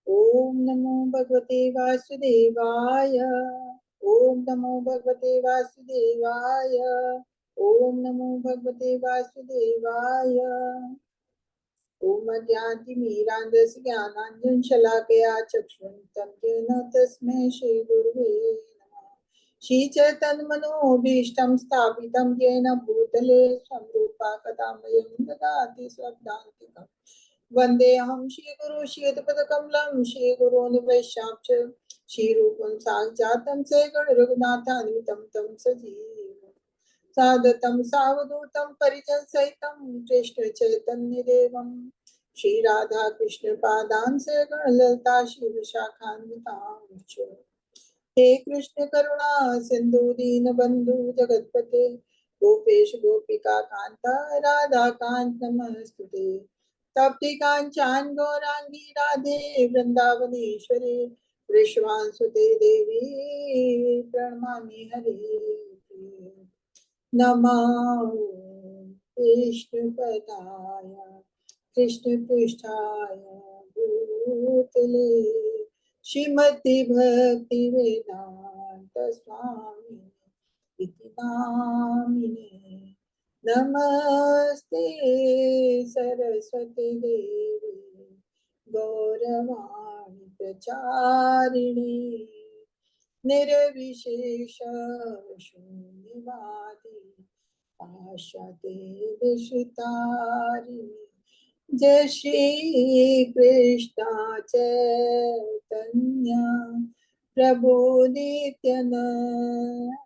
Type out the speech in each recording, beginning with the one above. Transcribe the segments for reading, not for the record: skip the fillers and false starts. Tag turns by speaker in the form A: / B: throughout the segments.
A: ओम नमो भगवते वासुदेवाय। ओम नमो भगवते वासुदेवाय। ओम नमो भगवते वासुदेवाय। ओम अज्ञानतिमिरान्धस्य ज्ञानाञ्जनशलाकया चक्षुरुन्मिलितं येन तस्मै श्रीगुरुवे नमः। श्रीचैतन्यमनोभीष्टं स्थापितं येन भूतले स्वं रूपा कदा मह्यं ददाति स्वपदान्तिकम्। वन्देऽहं श्रीगुरु श्रीयुतपदकमलं श्रीगुरून् वैष्णवांश्च श्रीरूपं साक्षातं सगणरघुनाथान्वितं तं सजीवम् सादतं सावधूतं परिजनसहितं कृष्णचैतन्यदेवं श्रीराधा कृष्णपादान् सगणललिता शिवशाखान्वितांश्च। हे कृष्ण करुणा सिंधु दीनबंधु जगतपते गोपेश गोपिका कांता राधा कांत नमस्तुते। तप्ति कांचन गौरांगी राधे वृंदावनेश्वरी वृषभानुसुते देवी प्रणमामि हरे। नमः विष्णुपदाय कृष्णपृष्ठाय भूतले श्रीमति भक्ति वेदांत स्वामी इति नामिने। नमस्ते सरस्वती देवी गौरवाणी प्रचारिणी निर्विशेष शून्यवादी आशाते विश्रितारिणी। जय श्री कृष्ण चैतन्य प्रभु नित्यानंद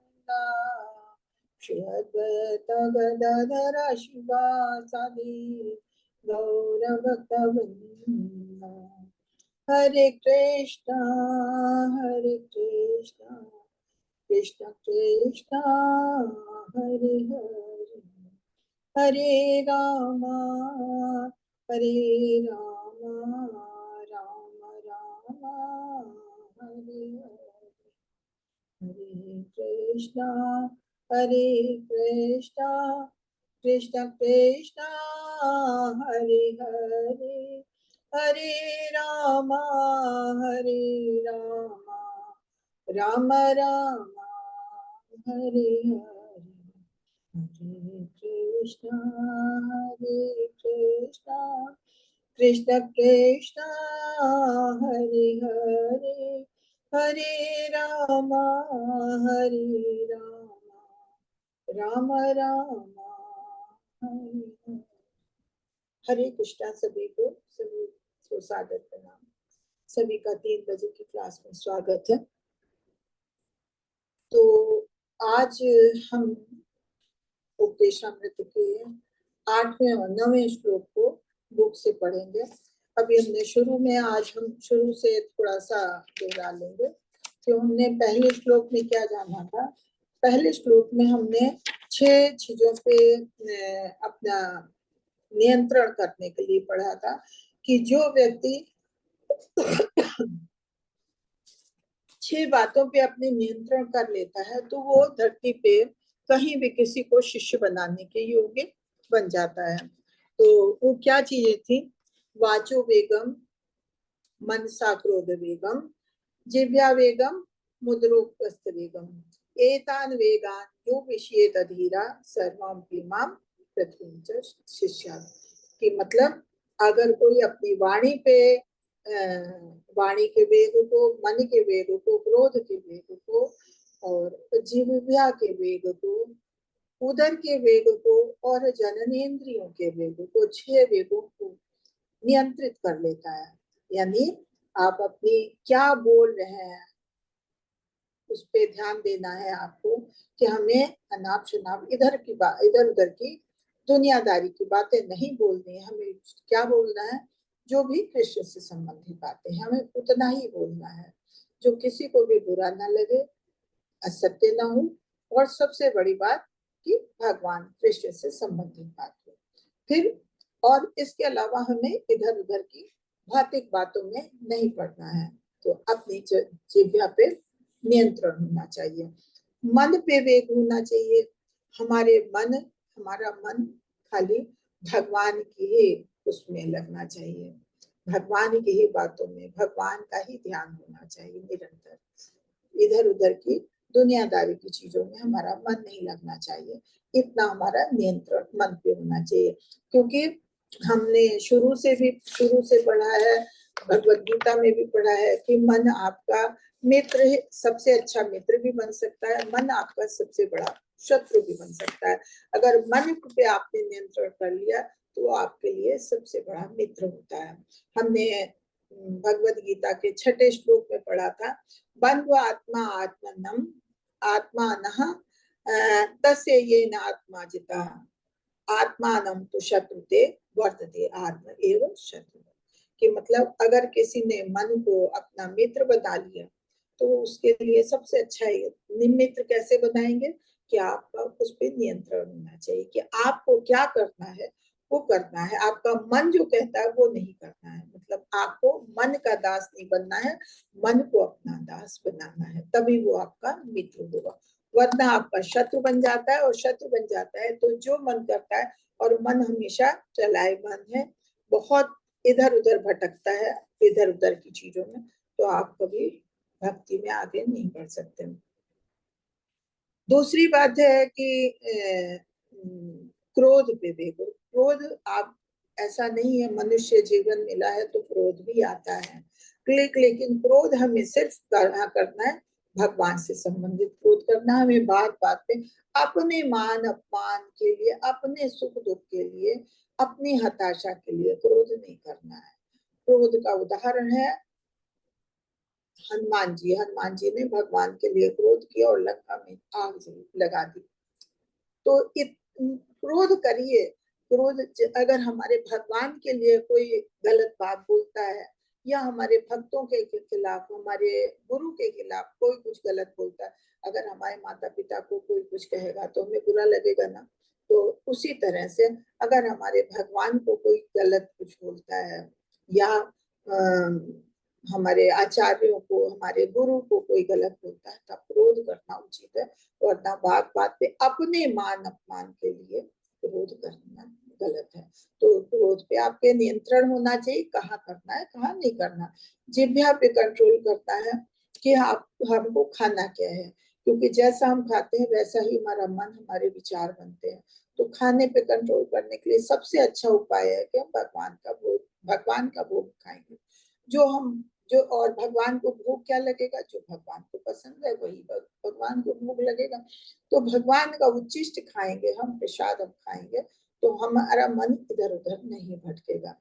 A: श्री अद्वैत गदाधर शिवासादि गौर भक्तवृंद। हरे कृष्णा कृष्ण कृष्ण हरे हरे हरे रामा राम राम हरे हरे हरे कृष्णा कृष्ण कृष्ण हरे हरे हरे रामा राम राम हरे हरे हरे कृष्णा कृष्ण कृष्ण हरे हरे हरे रामा राम राम हरे हरे। हरे कृष्णा सभी को सादर प्रणाम। सभी का 3 बजे की क्लास में स्वागत है। तो आज हम उपदेशामृत के 8वें और 9वें श्लोक को बुक से पढ़ेंगे। अभी हमने आज हम शुरू से थोड़ा सा दोहरा लेंगे कि हमने पहले श्लोक में क्या जाना था। पहले श्लोक में हमने 6 चीजों पे अपना नियंत्रण करने के लिए पढ़ा था कि जो व्यक्ति 6 बातों पे अपने नियंत्रण कर लेता है तो वो धरती पे कहीं भी किसी को शिष्य बनाने के योग्य बन जाता है। तो वो क्या चीजें थी? वाचो वेगम, मनसा क्रोध वेगम, जिह्वा वेगम, मुद्रोक्तस्थ वेगम, एतान वेगान यो विषयेत अधीरा सर्वं प्रीमां पृथ्वीं च शिष्यात्। कि मतलब अगर कोई अपनी वाणी पे वाणी के वेग को, मन के वेग को, क्रोध के वेग को और जिह्वा के वेग को, उदर के वेग को और जननेन्द्रियों के वेग को, 6 वेगों को नियंत्रित कर लेता है। यानी आप अपनी क्या बोल रहे हैं उस पे ध्यान देना है आपको कि हमें अनाप शनाप इधर उधर की दुनियादारी की बातें नहीं बोलनी है। हमें क्या बोलना है? जो भी कृष्ण से संबंधित बातें हैं हमें उतना ही बोलना है, जो किसी को भी बुरा ना लगे, असत्य ना हो, और सबसे बड़ी बात कि भगवान कृष्ण से संबंधित बात हो। फिर और इसके अलावा हमें इधर उधर की भौतिक बातों में नहीं पड़ना है। तो अपनी जिह्वा पे नियंत्रण होना चाहिए। मन पे वेग होना चाहिए। हमारा मन खाली भगवान की ही उसमें लगना चाहिए। भगवान की ही बातों में, भगवान का ही ध्यान होना चाहिए निरंतर। इधर उधर की दुनियादारी की चीजों में हमारा मन नहीं लगना चाहिए। इतना हमारा नियंत्रण मन पे होना चाहिए, क्योंकि हमने शुरू से पढ़ा है, भगवत गीता में भी पढ़ा है कि मन आपका मित्र है, सबसे अच्छा मित्र भी बन सकता है, मन आपका सबसे बड़ा शत्रु भी बन सकता है। अगर मन पे आपने नियंत्रण कर लिया तो आपके लिए सबसे बड़ा मित्र होता है। हमने भगवत गीता के 6 श्लोक में पढ़ा था, बंधु आत्मा आत्मनम आत्मानः तस्य येन आत्मा जिता आत्मानम तो शत्रुते वर्तते आत्म एवं शत्रु। कि मतलब अगर किसी ने मन को अपना मित्र बना लिया तो उसके लिए सबसे अच्छा है। मित्र कैसे बनाएंगे कि आपका उस पर नियंत्रण होना चाहिए कि आपको क्या करना है वो करना है, आपका मन जो कहता है वो नहीं करना है। मतलब आपको मन का दास नहीं बनना है, मन को अपना दास बनाना है, तभी वो आपका मित्र होगा। वरना आपका शत्रु बन जाता है, और शत्रु बन जाता है तो जो मन करता है, और मन हमेशा चलायमान है, बहुत इधर उधर भटकता है इधर उधर की चीजों में, तो आप कभी भक्ति में आगे नहीं बढ़ सकते। दूसरी बात है कि क्रोध पे देखो, क्रोध आप ऐसा नहीं है मनुष्य जीवन मिला है तो क्रोध भी आता है, लेकिन क्रोध हमें सिर्फ करना है भगवान से संबंधित क्रोध करना। हमें बात बात पे अपने मान अपमान के लिए, अपने सुख दुख के लिए, अपनी हताशा के लिए क्रोध नहीं करना है। क्रोध का उदाहरण है हनुमान जी ने भगवान के लिए क्रोध किया और लंका में आग लगा दी। तो क्रोध करिए, क्रोध अगर हमारे भगवान के लिए कोई गलत बात बोलता है, या हमारे भक्तों के खिलाफ, हमारे गुरु के खिलाफ कोई कुछ गलत बोलता है, अगर हमारे माता पिता को कोई कुछ कहेगा तो हमें बुरा लगेगा ना। तो उसी तरह से अगर हमारे भगवान को कोई गलत कुछ बोलता है, या हमारे आचार्यों को, हमारे गुरु को कोई गलत बोलता है, तब क्रोध करना उचित है। वरना बात बात पे अपने मान अपमान के लिए क्रोध करना गलत है। तो क्रोध पे आपके नियंत्रण होना चाहिए, कहाँ करना है कहाँ नहीं करना। जिह्वा पे कंट्रोल करता है कि आप हमको खाना क्या है, क्योंकि जैसा हम खाते हैं वैसा ही हमारा मन, हमारे विचार बनते हैं। तो खाने पे कंट्रोल करने के लिए सबसे अच्छा उपाय है कि हम भगवान का भोग खाएंगे। जो हम जो और भगवान को भोग क्या लगेगा, जो भगवान को पसंद है वही भगवान को भोग लगेगा। तो भगवान का उच्चिष्ट खाएंगे हम, प्रसाद हम खाएंगे, तो हमारा मन इधर उधर नहीं भटकेगा।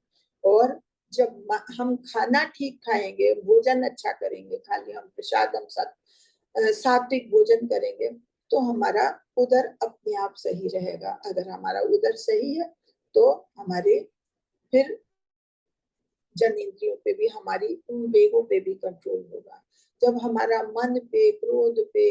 A: और जब हम खाना ठीक खाएंगे, भोजन अच्छा करेंगे, खाली हम प्रसाद हम सात्विक भोजन करेंगे, तो हमारा उधर अपने आप सही रहेगा। अगर हमारा उधर सही है तो हमारे फिर जन इंद्रियों पे भी, हमारी उन वेगों पे भी कंट्रोल होगा। जब हमारा मन पे, क्रोध पे,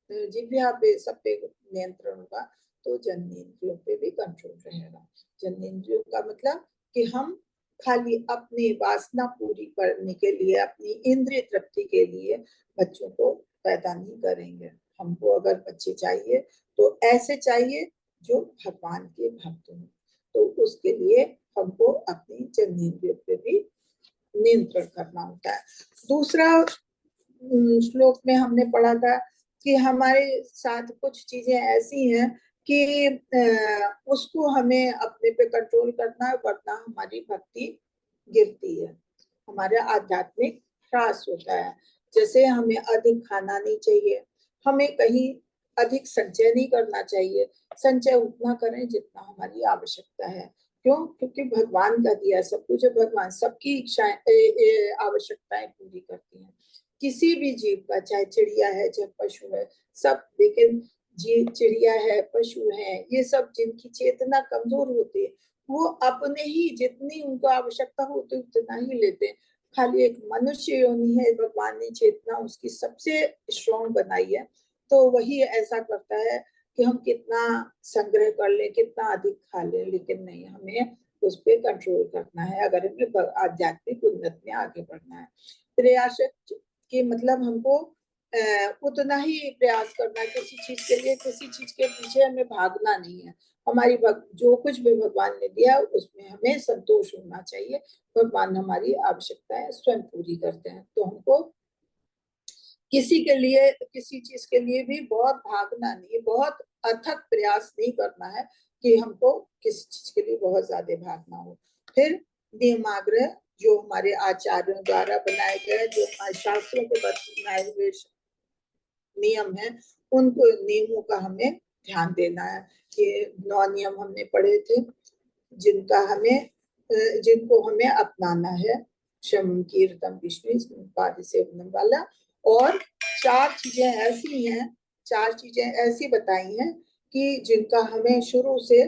A: जिह्वा पे, सब पे नियंत्रण होगा तो जन इंद्रियों पे भी कंट्रोल रहेगा। जन इंद्रियों का मतलब कि हम खाली अपनी वासना पूरी करने के लिए, अपनी इंद्रिय तृप्ति के लिए बच्चों को पैदा नहीं करेंगे। हमको अगर बच्चे चाहिए तो ऐसे चाहिए जो भगवान के भक्त हों, तो उसके लिए हमको अपनी जन्मेंद्रियों पे भी नियंत्रण करना होता है। दूसरा श्लोक में हमने पढ़ा था कि हमारे साथ कुछ चीजें ऐसी हैं कि उसको हमें अपने पे कंट्रोल करना है, वरना हमारी भक्ति गिरती है, हमारा आध्यात्मिक ह्रास होता है। जैसे हमें अधिक खाना नहीं चाहिए, हमें कहीं अधिक संचय नहीं करना चाहिए, संचय उतना करें जितना हमारी आवश्यकता है। क्यों? क्योंकि भगवान का दिया सब कुछ है, भगवान सबकी इच्छाएं आवश्यकताएं पूरी करती हैं। किसी भी जीव का, चाहे चिड़िया है चाहे पशु है, सब, लेकिन जीव चिड़िया है, पशु है, ये सब जिनकी चेतना कमजोर होती है, वो अपने ही जितनी उनको आवश्यकता होती है उतना ही लेते हैं। खाली एक मनुष्य योनि है, भगवान ने चेतना उसकी सबसे स्ट्रॉन्ग बनाई है, तो वही ऐसा करता है कि हम कितना संग्रह कर लें, कितना अधिक खा लें, लेकिन नहीं, हमें उस पर कंट्रोल करना है अगर हमें आध्यात्मिक उन्नति में आगे बढ़ना है। प्रयास कि मतलब हमको उतना ही प्रयास करना है, किसी चीज के लिए किसी चीज के पीछे हमें भागना नहीं है। हमारी जो कुछ भी भगवान ने दिया उसमें हमें संतोष होना चाहिए। भगवान हमारी आवश्यकताएं स्वयं पूरी करते हैं। तो हमको किसी के लिए, किसी चीज के लिए भी बहुत भागना नहीं, बहुत अथक प्रयास नहीं करना है कि हमको किसी चीज के लिए बहुत ज्यादा भागना हो। फिर नियमाग्रह, जो हमारे आचार्यों द्वारा बनाए गए, जो शास्त्रों के बनाए हुए नियम है, उनको नियमों का हमें ध्यान देना है। कि 9 नियम हमने पढ़े थे, जिनका हमें जिनको हमें अपनाना है। शम कीर्तन विष्णु पाद सेवनम वाला। और 4 चीजें ऐसी हैं, 4 चीजें ऐसी बताई हैं कि जिनका हमें शुरू से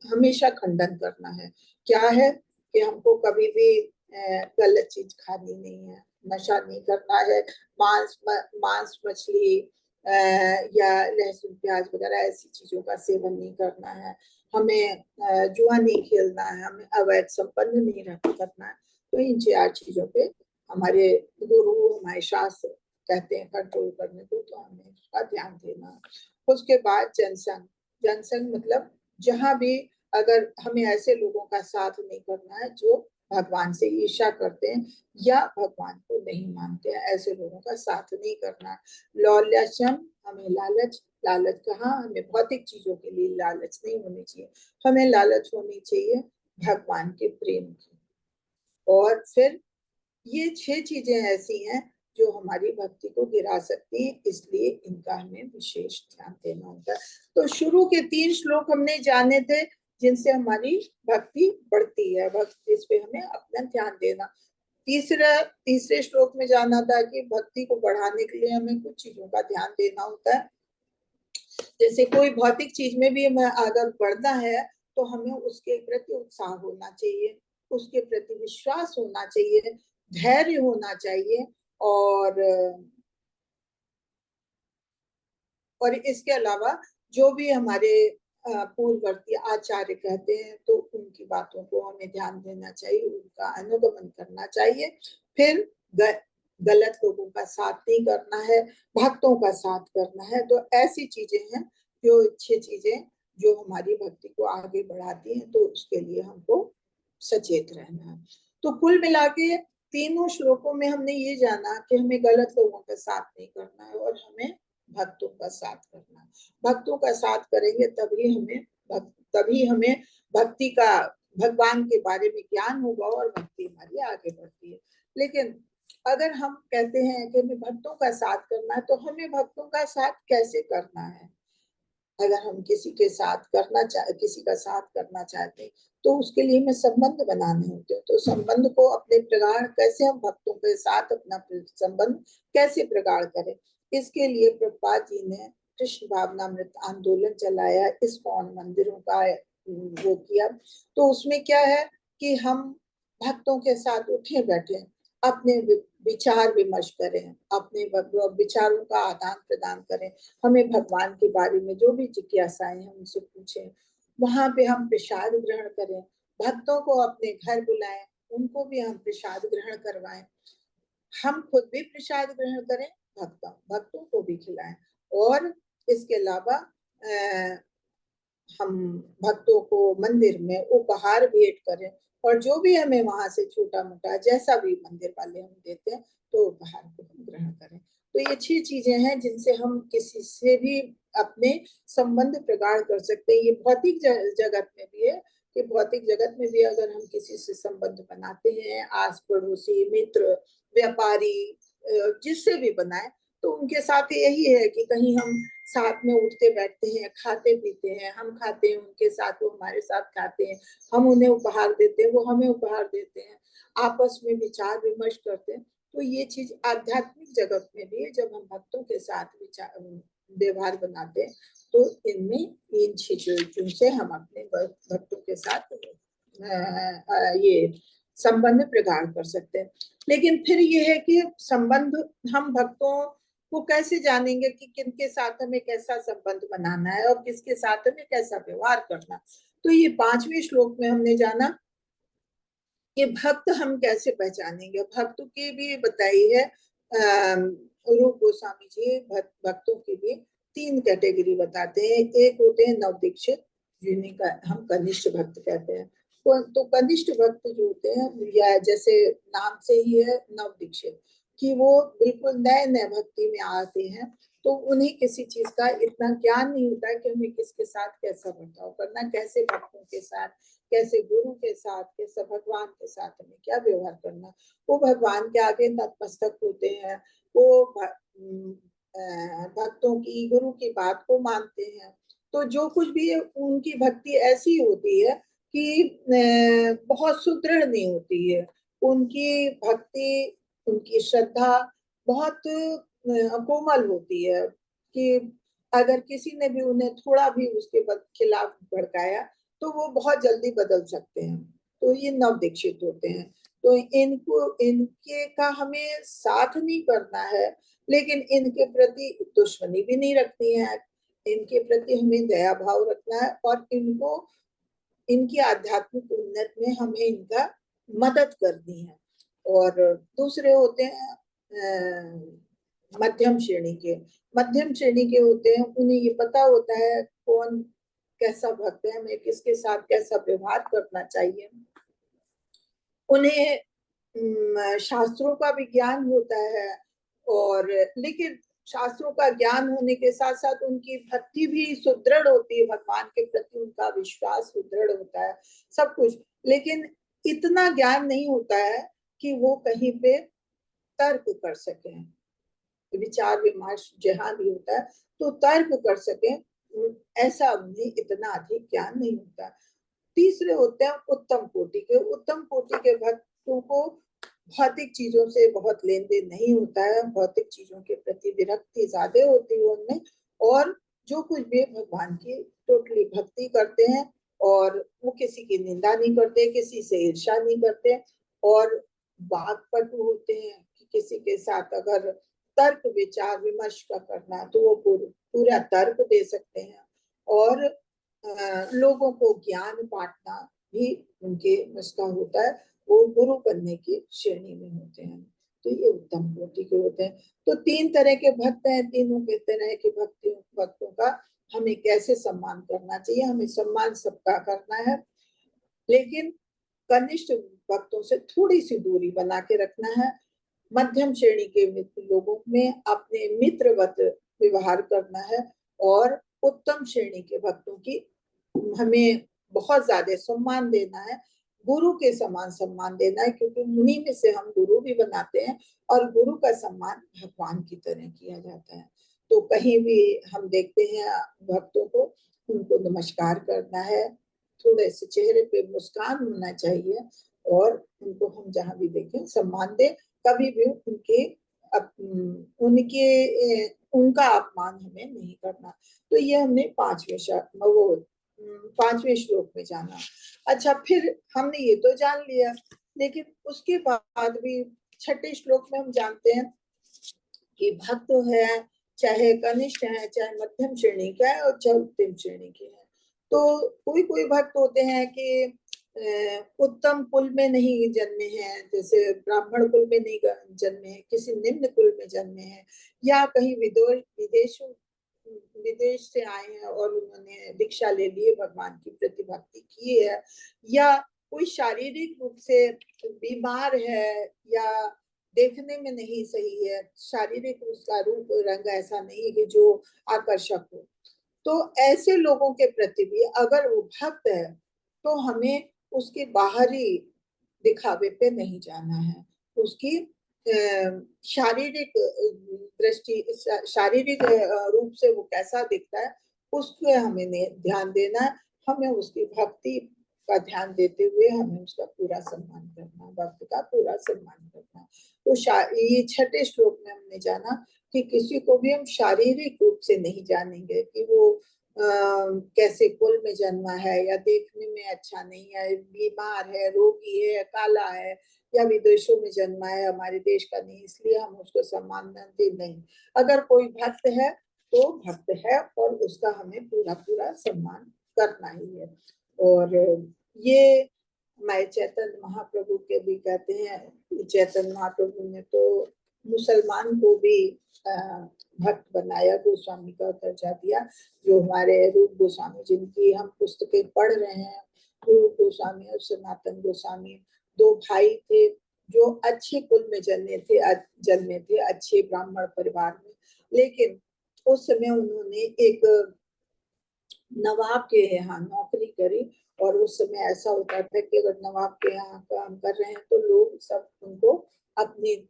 A: हमेशा खंडन करना है। क्या है कि हमको कभी भी गलत चीज खानी नहीं है, नशा नहीं करना है, मांस मछली या लहसुन प्याज वगैरह ऐसी चीजों का सेवन नहीं करना है, हमें जुआ नहीं खेलना है, हमें अवैध संपन्न नहीं करना है। तो इन 4 चीजों पे हमारे गुरु, हमारे शास्त्र कहते हैं कंट्रोल करने को, तो हमें उसका ध्यान देना। उसके बाद जनसंग। जनसंग मतलब जहां भी अगर हमें ऐसे लोगों का साथ नहीं करना है जो भगवान से ईर्ष्या करते हैं या भगवान को नहीं मानते हैं, ऐसे लोगों का साथ नहीं करना है। लौल्यचम, हमें लालच, लालच कहाँ, हमें भौतिक चीजों के लिए लालच नहीं होनी चाहिए, हमें लालच होनी चाहिए भगवान के प्रेम की। और फिर ये 6 चीजें ऐसी हैं जो हमारी भक्ति को गिरा सकती हैं, इसलिए इनका हमें विशेष ध्यान देना होता है। तो शुरू के 3 श्लोक हमने जाने थे जिनसे हमारी भक्ति बढ़ती है, भक्ति इस पे हमें अपना ध्यान देना। तीसरे श्लोक में जाना था कि भक्ति को बढ़ाने के लिए हमें कुछ चीजों का ध्यान देना होता है। जैसे कोई भौतिक चीज में भी हमें अगर बढ़ना है तो हमें उसके प्रति उत्साह होना चाहिए, उसके प्रति विश्वास होना चाहिए, धैर्य होना चाहिए। और इसके अलावा जो भी हमारे पूर्ववर्ती आचार्य कहते हैं तो उनकी बातों को हमें ध्यान देना चाहिए, उनका अनुगमन करना चाहिए। फिर गलत लोगों का साथ नहीं करना है, भक्तों का साथ करना है। तो ऐसी चीजें हैं जो 6 चीजें जो हमारी भक्ति को आगे बढ़ाती हैं, तो उसके लिए हमको सचेत रहना है। तो कुल मिला के तीनों श्लोकों में हमने ये जाना कि हमें गलत लोगों का साथ नहीं करना है और हमें भक्तों का साथ करना है। भक्तों का साथ करेंगे तभी हमें भक्ति का, भगवान के बारे में ज्ञान होगा और भक्ति हमारी आगे बढ़ती है। लेकिन अगर हम कहते हैं कि हमें भक्तों का साथ करना है, तो हमें भक्तों का साथ कैसे करना है? अगर हम किसी का साथ करना चाहते हैं तो उसके लिए हमें संबंध बनाने होते हैं। तो संबंध को अपने प्रगाढ़ कैसे, हम भक्तों के साथ अपना संबंध कैसे प्रगाढ़ करें, इसके लिए प्रभुपाद जी ने कृष्ण भावनामृत आंदोलन चलाया, इस्कॉन मंदिरों का वो किया। तो उसमें क्या है कि हम भक्तों के साथ उठे बैठे अपने विचार विमर्श करें, अपने विचारों का आदान प्रदान करें, हमें भगवान के बारे में जो भी जिज्ञासाएं हैं उनसे पूछें, वहां पे हम प्रसाद ग्रहण करें, भक्तों को अपने घर बुलाएं, उनको भी हम प्रसाद ग्रहण करवाएं, हम खुद भी प्रसाद ग्रहण करें, भक्तों को भी खिलाएं। और इसके अलावा हम भक्तों को मंदिर में उपहार भेंट करें, और जो भी हमें वहां से छोटा मोटा जैसा भी मंदिर वाले हम देते हैं तो उपहार को हम ग्रहण करें। तो ये 6 चीजें हैं जिनसे हम किसी से भी अपने संबंध प्रगाढ़ कर सकते हैं। ये भौतिक जगत में भी है कि भौतिक जगत में भी अगर हम किसी से संबंध बनाते हैं, आस पड़ोसी, मित्र, व्यापारी, जिससे भी बनाए, तो उनके साथ यही है कि कहीं हम साथ में उठते बैठते हैं, खाते पीते हैं, हम खाते हैं उनके साथ, वो हमारे साथ खाते हैं, हम उन्हें उपहार देते हैं, वो हमें उपहार देते हैं, आपस में विचार विमर्श करते हैं। तो ये चीज आध्यात्मिक जगत में भी है। जब हम भक्तों के साथ विचार व्यवहार बनाते हैं तो इनमें इन चीजों से हम अपने भक्तों के साथ ये संबंध प्रगाढ़ कर सकते हैं। लेकिन फिर ये है कि संबंध हम भक्तों वो कैसे जानेंगे कि किनके साथ हमें कैसा संबंध बनाना है और किसके साथ हमें कैसा व्यवहार करना। तो ये 5वें श्लोक में हमने जाना कि भक्त हम कैसे पहचानेंगे। भक्त की भी बताई है रूप गोस्वामी जी। भक्तों की भी 3 कैटेगरी बताते हैं। एक होते हैं नवदीक्षित, जिन्हें का हम कनिष्ठ भक्त कहते हैं। तो कनिष्ठ भक्त जो होते हैं, या जैसे नाम से ही है नव दीक्षित, कि वो बिल्कुल नए नए भक्ति में आते हैं, तो उन्हें किसी चीज का इतना ज्ञान नहीं होता है कि हमें किसके साथ कैसा बर्ताव करना, कैसे भक्तों के साथ, कैसे गुरु के साथ, कैसे भगवान के साथ हमें क्या व्यवहार करना। वो भगवान के आगे नतमस्तक होते हैं, वो भक्तों की, गुरु की बात को मानते हैं। तो जो कुछ भी है, उनकी भक्ति ऐसी होती है कि बहुत सुदृढ़ नहीं होती है। उनकी भक्ति, उनकी श्रद्धा बहुत कोमल होती है, कि अगर किसी ने भी उन्हें थोड़ा भी उसके खिलाफ भड़काया तो वो बहुत जल्दी बदल सकते हैं। तो ये नव दीक्षित होते हैं। तो इनके का हमें साथ नहीं करना है, लेकिन इनके प्रति दुश्मनी भी नहीं रखनी है। इनके प्रति हमें दया भाव रखना है, और इनको, इनकी आध्यात्मिक उन्नति में हमें इनका मदद करनी है। और दूसरे होते हैं मध्यम श्रेणी के। मध्यम श्रेणी के होते हैं, उन्हें ये पता होता है कौन कैसा भक्त है, हमें किसके साथ कैसा व्यवहार करना चाहिए। उन्हें शास्त्रों का भी ज्ञान होता है, और लेकिन शास्त्रों का ज्ञान होने के साथ साथ उनकी भक्ति भी सुदृढ़ होती है, भगवान के प्रति उनका विश्वास सुदृढ़ होता है, सब कुछ। लेकिन इतना ज्ञान नहीं होता है कि वो कहीं पे तर्क कर सकें, विचार विमर्श जहां भी होता है तो तर्क कर सकें, ऐसा उन्हें इतना अधिक ज्ञान नहीं होता। तीसरे होते हैं उत्तम कोटि के। उत्तम कोटि के भक्तों को भौतिक चीजों से बहुत लेन देन नहीं होता है, भौतिक चीजों के प्रति विरक्ति ज्यादा होती है उनमें, और जो कुछ भी भगवान की टोटली भक्ति करते हैं, और वो किसी की निंदा नहीं करते, किसी से ईर्ष्या नहीं करते, और वाक्पटु होते हैं कि किसी के साथ अगर तर्क विचार विमर्श का करना तो वो पूरा तर्क दे सकते हैं, और लोगों को ज्ञान बांटना भी उनके मसला होता है। वो गुरु बनने की श्रेणी में होते हैं। तो ये उत्तम कोटि के होते हैं। तो तीन तरह के भक्त हैं, तीनों के तरह के भक्तों का हमें कैसे सम्मान करना चाहिए। हमें सम्मान सबका करना है, लेकिन कनिष्ठ भक्तों से थोड़ी सी दूरी बना के रखना है। मध्यम श्रेणी के मित्र लोगों में अपने मित्रवत व्यवहार करना है, और उत्तम श्रेणी के भक्तों की हमें बहुत ज्यादा सम्मान देना है, गुरु के समान सम्मान देना है, क्योंकि उन्हीं में से हम गुरु भी बनाते हैं, और गुरु का सम्मान भगवान की तरह किया जाता है। तो कहीं भी हम देखते हैं भक्तों को, उनको नमस्कार करना है, थोड़े से चेहरे पे मुस्कान होना चाहिए, और उनको हम जहां भी देखें सम्मान दें। कभी भी उनका अपमान हमें नहीं करना। तो ये हमने पांचवें श्लोक में जाना। अच्छा, फिर हमने ये तो जान लिया, लेकिन उसके बाद भी छठे श्लोक में हम जानते हैं कि भक्त है, चाहे कनिष्ठ है, चाहे मध्यम श्रेणी का है, और चाहे उत्तम श्रेणी के है। तो कोई कोई भक्त होते हैं कि उत्तम कुल में नहीं जन्मे हैं, जैसे ब्राह्मण कुल में नहीं जन्मे हैं, किसी निम्न कुल में जन्मे हैं, या कहीं विदेश से आए हैं और उन्होंने दीक्षा ले ली है, भगवान की प्रति भक्ति की है, या कोई शारीरिक रूप से बीमार है, या देखने में नहीं सही है, शारीरिक उसका रूप रंग ऐसा नहीं है कि जो आकर्षक हो। तो ऐसे लोगों के प्रति भी अगर वो भक्त है तो हमें उसके बाहरी दिखावे पे नहीं जाना है। उसकी शारीरिक दृष्टि, शारीरिक रूप से वो कैसा दिखता है उसको हमें ध्यान देना है। हमें उसकी भक्ति का ध्यान देते हुए हमें उसका पूरा सम्मान करना, भक्त का पूरा सम्मान करना। तो ये छठे श्लोक में हमने जाना कि किसी को भी हम शारीरिक रूप से नहीं जानेंगे कि वो कैसे कुल में जन्मा है, या देखने में अच्छा नहीं है, बीमार है, रोगी है, काला है, या विदेशों में जन्मा है, हमारे देश का नहीं, इसलिए हम उसको सम्मान देते नहीं। अगर कोई भक्त है तो भक्त है, और उसका हमें पूरा पूरा सम्मान करना ही है। और ये हमारे चैतन्य महाप्रभु के भी कहते हैं, चैतन्य महाप्रभु ने तो मुसलमान को भी भक्त बनाया, गोस्वामी का दर्जा दिया। जो हमारे रूप गोस्वामी जिनकी हम पुस्तकें पढ़ रहे हैं, रूप गोस्वामी और सनातन गोस्वामी, दो भाई थे जो अच्छे कुल में जन्मे थे, अच्छे ब्राह्मण परिवार में। लेकिन उस समय उन्होंने एक नवाब के यहाँ नौकरी करी, और उस समय ऐसा होता था कि अगर नवाब के यहाँ काम कर रहे हैं तो लोग सब उनको अपनी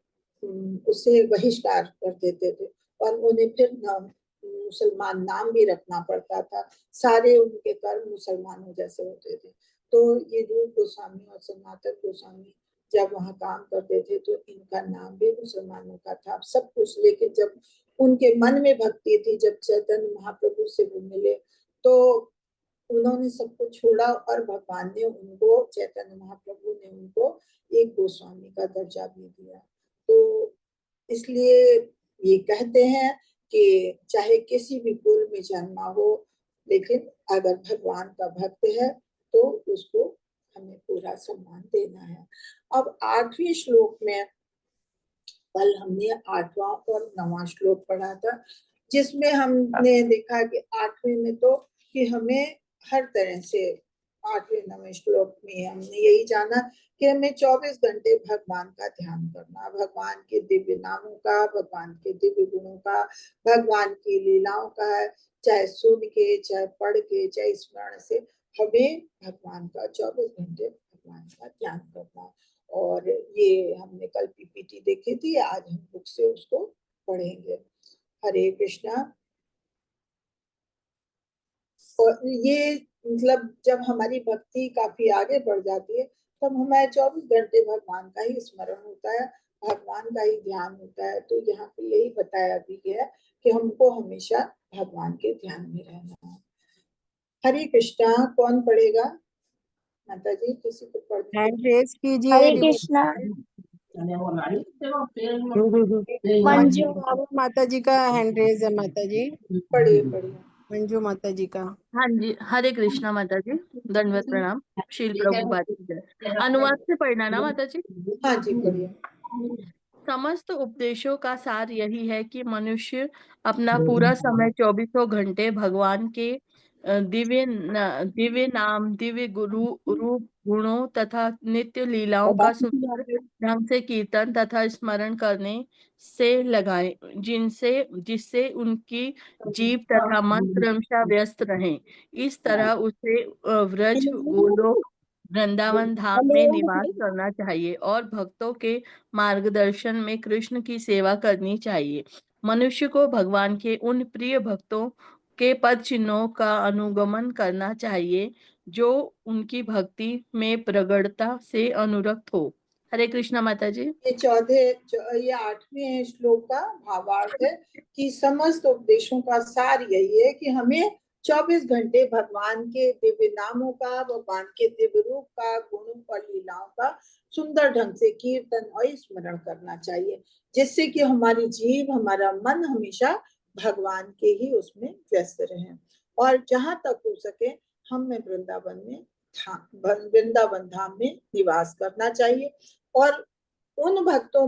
A: उससे बहिष्कार कर देते थे, और उन्हें फिर मुसलमान नाम भी रखना पड़ता था। सारे उनके कर्म मुसलमानों जैसे होते थे। तो ये रूप गोस्वामी और सनातन गोस्वामी जब वहाँ काम करते थे तो इनका नाम भी मुसलमानों का था सब कुछ। लेकिन जब उनके मन में भक्ति थी, जब चैतन्य महाप्रभु से वो मिले, तो उन्होंने सबको छोड़ा, और भगवान ने उनको, चैतन्य महाप्रभु ने उनको एक गोस्वामी का दर्जा भी दिया। तो इसलिए ये कहते हैं कि चाहे किसी भी कुल में जन्मा हो, लेकिन अगर भगवान का भक्त है तो उसको हमें पूरा सम्मान देना है। अब 8वें श्लोक में, कल हमने 8वां और 9वां श्लोक पढ़ा था, जिसमें हमने देखा कि 8वें में तो कि हमें हर तरह से, 8वें 9वें श्लोक में हमने यही जाना कि हमें 24 घंटे भगवान का ध्यान करना, भगवान के दिव्य नामों का, भगवान के दिव्य गुणों का, भगवान की लीलाओं का, चाहे सुन के, चाहे पढ़ के, चाहे स्मरण से, हमें भगवान का 24 घंटे भगवान का ध्यान करना। और ये हमने कल पीपीटी देखी थी, आज हम बुक से उसको पढ़ेंगे। हरे कृष्णा। और ये मतलब जब हमारी भक्ति काफी आगे बढ़ जाती है, तब हमारे 24 घंटे भगवान का ही स्मरण होता है, भगवान का ही ध्यान होता है। तो यहाँ पे यही बताया भी गया कि हमको हमेशा भगवान के ध्यान में रहना है। हरे कृष्णा। कौन पढ़ेगा? माता जी, किसी को पढ़ने
B: हैंड रेज कीजिए।
C: हरे कृष्णा।
B: मंजू बाबू माता जी का हैंड रेज है। माता जी
A: पढ़िए पढ़िए।
B: मंजू माता जी का।
C: हाँ जी, हरे कृष्णा माता जी, दंडवत प्रणाम। शील प्रभुपाद की जय। अनुवाद से पढ़ना ना माता जी?
A: हाँ जी पढ़िए।
C: समस्त उपदेशों का सार यही है कि मनुष्य अपना पूरा समय 24 घंटे भगवान के दिव्य नाम, दिव्य गुरु रूप, गुणों तथा नित्य लीलाओं का सुंदर ढंग से कीर्तन तथा स्मरण करने से लगाए, जिससे उनकी जीव तथा मन क्रमशः व्यस्त रहे। इस तरह उसे व्रज, गोलोक, वृंदावन धाम में निवास करना चाहिए और भक्तों के मार्गदर्शन में कृष्ण की सेवा करनी चाहिए। मनुष्य को भगवान के उन प्रिय भक्तों के पद चिन्हों का अनुगमन करना चाहिए जो उनकी भक्ति में प्रगाढ़ता से अनुरक्त हो। हरे कृष्णा माता जी।
A: ये 8वें श्लोक का भावार्थ है कि समस्त उपदेशों का सार यही है कि हमें 24 घंटे भगवान के दिव्य नामों का, भगवान के दिव्य रूप का, गुणों और लीलाओं का सुंदर ढंग से कीर्तन और स्मरण करना चाहिए, जिससे कि हमारी जीव, हमारा मन हमेशा भगवान के ही उसमें व्यस्त रहे। और जहां तक हो सके हमें वृंदावन धाम में निवास करना चाहिए, और उन भक्तों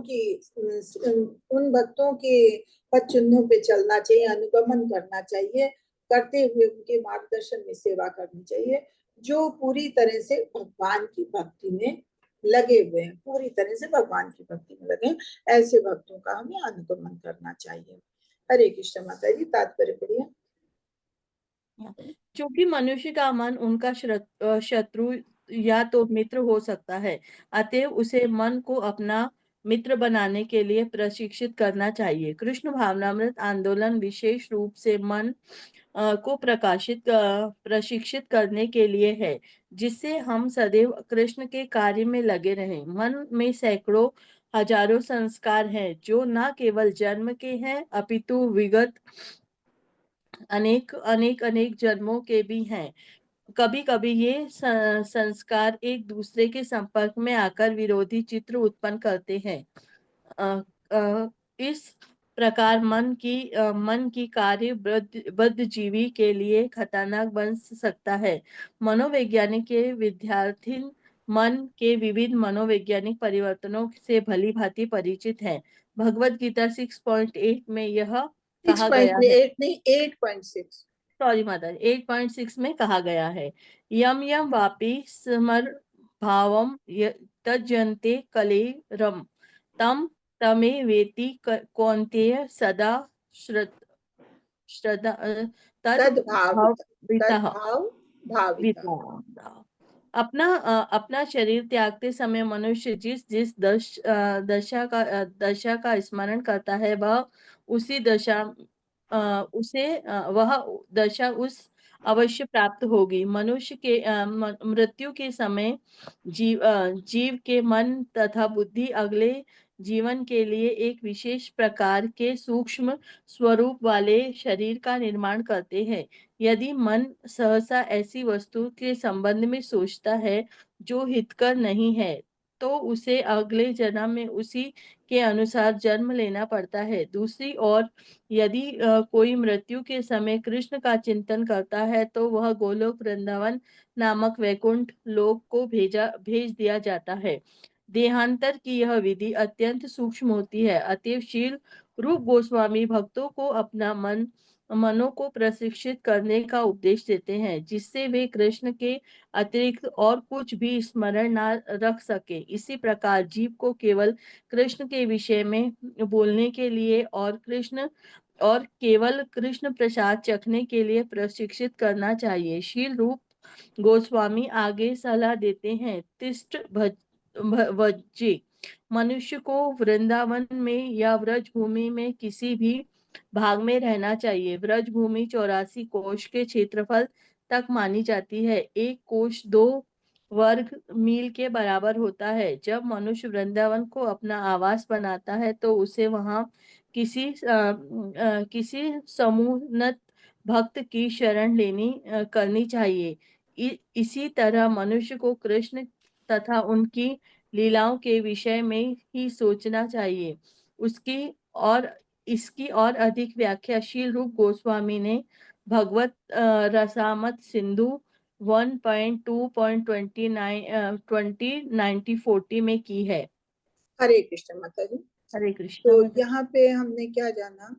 A: के पद चिन्हों पे चलना चाहिए, अनुगमन करना चाहिए, करते हुए उनके मार्गदर्शन में सेवा करनी चाहिए, जो पूरी तरह से भगवान की भक्ति में लगे हुए हैं, पूरी तरह से भगवान की भक्ति में लगे हैं। ऐसे भक्तों का हमें अनुगमन करना चाहिए। हरे कृष्ण। माता जी तात्पर्य पढ़िए।
C: क्योंकि मनुष्य का मन उनका शत्रु या तो मित्र हो सकता है, अतएव उसे मन को अपना मित्र बनाने के लिए प्रशिक्षित करना चाहिए। कृष्ण भावनामृत आंदोलन विशेष रूप से मन को प्रशिक्षित करने के लिए है, जिससे हम सदैव कृष्ण के कार्य में लगे रहें। मन में सैकड़ों हजारों संस्कार हैं जो न केवल जन्म के हैं अपितु विगत अनेक अनेक अनेक जन्मों के भी हैं। कभी कभी ये संस्कार एक दूसरे के संपर्क में आकर विरोधी चित्र उत्पन्न करते हैं। इस प्रकार मन की कार्य बद्ध जीवी के लिए खतरनाक बन सकता है। मनोवैज्ञानिक के विद्यार्थी मन के विविध मनोवैज्ञानिक परिवर्तनों से भली भांति परिचित हैं। भगवत गीता 6.8 में यह कहा गया है।
A: 6.8 नहीं 8.6।
C: सॉरी माता, 8.6 में कहा गया है, यम यम वापि समर भावम तजन्ते कलेरम तम तमे वेति कौन्तेय सदा श्रद्धा तद
A: तद्भाव
C: भावितः
A: भाविता।
C: अपना शरीर त्यागते समय मनुष्य जिस जिस दशा का स्मरण करता है, वह उसी दशा वह दशा उस अवश्य प्राप्त होगी। मनुष्य के मृत्यु के समय जीव के मन तथा बुद्धि अगले जीवन के लिए एक विशेष प्रकार के सूक्ष्म स्वरूप वाले शरीर का निर्माण करते हैं। यदि मन सहसा ऐसी वस्तु के संबंध में सोचता है जो हितकर नहीं है, तो उसे अगले जन्म में उसी के अनुसार जन्म लेना पड़ता है। दूसरी ओर यदि कोई मृत्यु के समय कृष्ण का चिंतन करता है, तो वह गोलोक वृंदावन नामक वैकुंठ लोक को भेज दिया जाता है। देहांतर की यह विधि अत्यंत सूक्ष्म होती है। अतएव शील रूप गोस्वामी भक्तों को अपना मनों को प्रशिक्षित करने का उपदेश देते हैं, जिससे वे कृष्ण के अतिरिक्त और कुछ भी स्मरण न रख सके। इसी प्रकार जीव को केवल कृष्ण के विषय में बोलने के लिए और केवल कृष्ण प्रसाद चखने के लिए प्रशिक्षित करना चाहिए। शील रूप गोस्वामी आगे सलाह देते हैं, तिष्ठ भज्जे मनुष्य को वृंदावन में या व्रज भूमि में किसी भी भाग में रहना चाहिए। व्रज भूमि 84 कोश के क्षेत्रफल तक मानी जाती है। एक कोश 2 वर्ग मील के बराबर होता है। जब मनुष्य वृंदावन को अपना आवास बनाता है, तो उसे वहां किसी समूहनत भक्त की शरण करनी चाहिए। इसी तरह मनुष्य को कृष्ण तथा उनकी लीलाओं के विषय में ही सोचना चाहिए। इसकी और अधिक व्याख्या शील रूप गोस्वामी ने भगवत रसामत सिंधु 1.2.29 में की है।
A: हरे कृष्ण माता जी।
C: हरे कृष्ण
A: तो
C: माता।
A: यहाँ पे हमने क्या जाना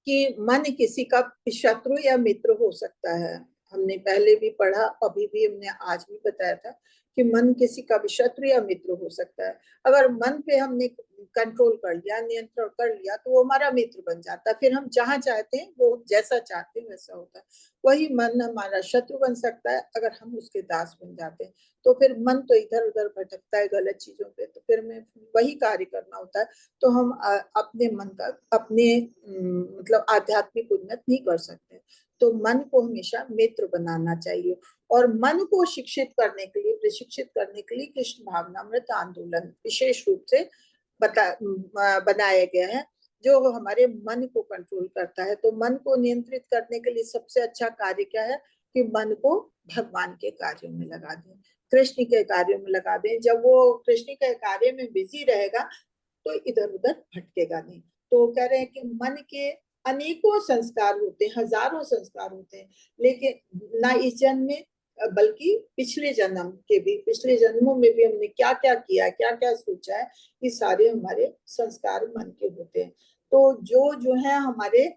A: कि मन किसी का शत्रु या मित्र हो सकता है। हमने पहले भी पढ़ा, अभी भी हमने आज भी बताया था कि मन किसी का भी शत्रु या मित्र हो सकता है। अगर मन पे हमने कंट्रोल कर लिया, नियंत्रण कर लिया, तो वो हमारा मित्र बन जाता है। फिर हम जहां चाहते हैं, वो जैसा चाहते हैं वैसा होता है। वही मन हमारा शत्रु बन सकता है अगर हम उसके दास बन जाते हैं। तो फिर मन तो इधर उधर भटकता है गलत चीजों पे, तो फिर हमें वही कार्य करना होता है। तो हम अपने मन का मतलब आध्यात्मिक उन्नत नहीं कर सकते। तो मन को हमेशा मित्र बनाना चाहिए। और मन को शिक्षित करने के लिए, प्रशिक्षित करने के लिए कृष्ण भावनामृत आंदोलन विशेष रूप से बनाया गया है, जो हमारे मन को कंट्रोल करता है। तो मन को नियंत्रित करने के लिए सबसे अच्छा कार्य क्या है कि मन को भगवान के कार्यों में लगा दें, कृष्ण के कार्यों में लगा दें। जब वो कृष्ण के कार्य में बिजी रहेगा, तो इधर उधर भटकेगा नहीं। तो कह रहे हैं कि मन के अनेकों संस्कार होते हैं, हजारों संस्कार होते हैं, लेकिन ना इस जन्म में बल्कि पिछले जन्मों में भी हमने क्या क्या किया, क्या क्या सोचा है, ये सारे हमारे संस्कार मन के होते हैं। तो जो है हमारे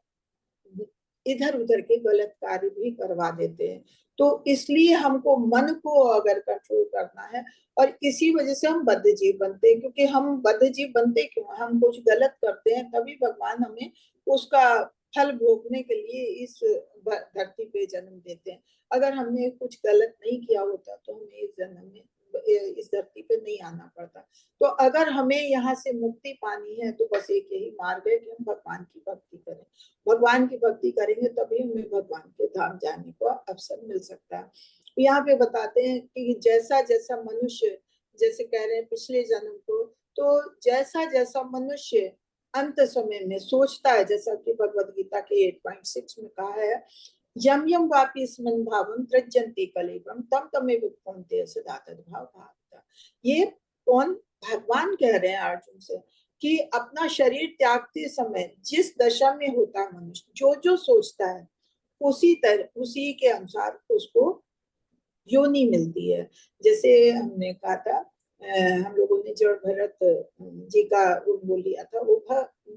A: इधर उधर के गलत कार्य भी करवा देते हैं। तो इसलिए हमको मन को अगर कंट्रोल करना है, और इसी वजह से हम बद्ध जीव बनते हैं। क्योंकि हम बद्ध जीव बनते क्यों, हम कुछ गलत करते हैं, तभी भगवान हमें उसका फल भोगने के लिए इस धरती पे जन्म देते हैं। अगर हमने कुछ गलत नहीं किया होता, तो हमें इस जन्म में इस धरती पे नहीं आना पड़ता। तो अगर हमें यहाँ से मुक्ति पानी है, तो बस एक यही मार्ग है कि हम भगवान की भक्ति करें। भगवान की भक्ति करेंगे तभी हमें भगवान के धाम जाने का अवसर मिल सकता है। यहाँ पे बताते हैं कि जैसा जैसा मनुष्य, जैसे कह रहे हैं पिछले जन्म को, तो जैसा जैसा मनुष्य अंत समय में सोचता है, जैसा कि भगवद गीता के 8.6 में कहा है, यम यम वापि स्मन भावम त्यजन्ति कलेवरम तम तमेव कौन्तेय सदा तद्भाव भावता। ये कौन भगवान कह रहे हैं अर्जुन से कि अपना शरीर त्यागते समय जिस दशा में होता है मनुष्य, जो जो सोचता है उसी के अनुसार उसको योनि मिलती है। जैसे हमने कहा था, हम लोगों निजड़ भरत जी का रूप बोल लिया था।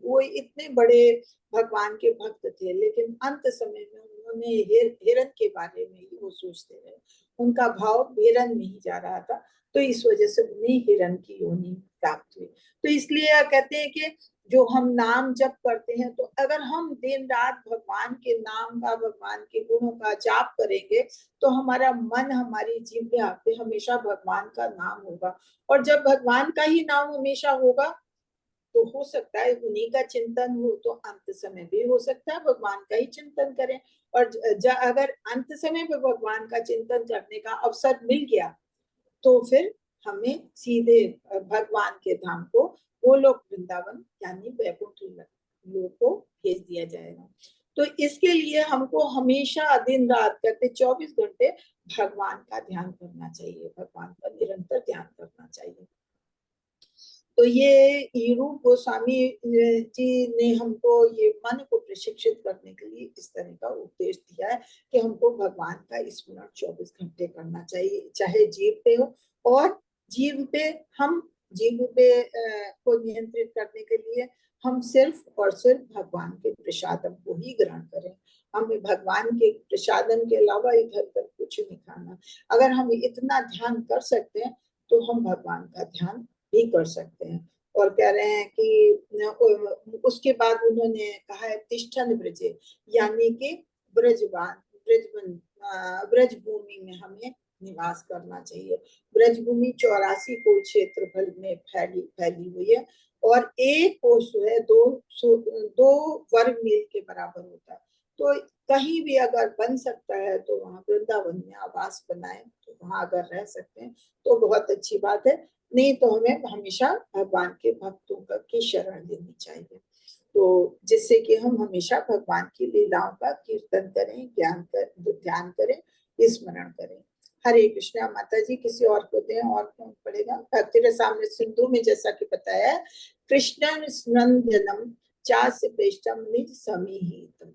A: वो इतने बड़े भगवान के भक्त थे, लेकिन अंत समय में उन्होंने हिरण के बारे में ही वो सोचते रहे, उनका भाव हिरण में ही जा रहा था, तो इस वजह से उन्हें हिरण की योनि प्राप्त हुई। तो इसलिए कहते हैं कि जो हम नाम जप करते हैं, तो अगर हम दिन रात भगवान के नाम का, भगवान के गुणों का जाप करेंगे, तो हमारा मन, हमारी जिह्वा पे हमेशा भगवान का नाम होगा। और जब भगवान का ही नाम हमेशा होगा, तो हो सकता है उन्हीं का चिंतन हो, तो अंत समय भी हो सकता है भगवान का ही चिंतन करें। और अगर अंत समय में भगवान का चिंतन करने का अवसर मिल गया, तो फिर हमें सीधे भगवान के धाम को, गोलोक वृंदावन यानी वैकुंठ लोक को भेज दिया जाएगा। तो इसके लिए हमको हमेशा दिन रात करके 24 घंटे भगवान का ध्यान करना चाहिए, भगवान का निरंतर ध्यान करना चाहिए। तो ये रूप गोस्वामी जी ने हमको ये मन को प्रशिक्षित करने के लिए इस तरह का उपदेश दिया है कि हमको भगवान का स्मरण 24 घंटे करना चाहिए, चाहे जीव पे हो। और जीव पे को नियंत्रित करने के लिए हम सिर्फ और सिर्फ भगवान के प्रसादम को ही ग्रहण करें। हमें भगवान के प्रसादम के अलावा इधर उधर कुछ नहीं खाना। अगर हम इतना ध्यान कर सकते हैं, तो हम भगवान का ध्यान भी कर सकते हैं। और कह रहे हैं कि उसके बाद उन्होंने कहा है तिष्ठन ब्रजे, यानी कि ब्रज भूमि में हमें निवास करना चाहिए। ब्रज भूमि 84 कोश क्षेत्रफल में फैली हुई है, और एक कोश जो है 2 वर्ग मील के बराबर होता है। तो कहीं भी अगर बन सकता है, तो वहां वृंदावन में आवास बनाए, तो वहां अगर रह सकते हैं तो बहुत अच्छी बात है। नहीं तो हमें हमेशा भगवान के भक्तों की शरण लेनी चाहिए, तो जिससे कि हम हमेशा भगवान की लीलाओं का कीर्तन करें, ध्यान करें, स्मरण करें। हरे कृष्णा। माता जी किसी और को दें, और कौन पढ़ेगा? तेरे सामने सिंधु में जैसा कि बताया है, कृष्णन स्नंदनम चास्य प्रेष्टम निज समीहितम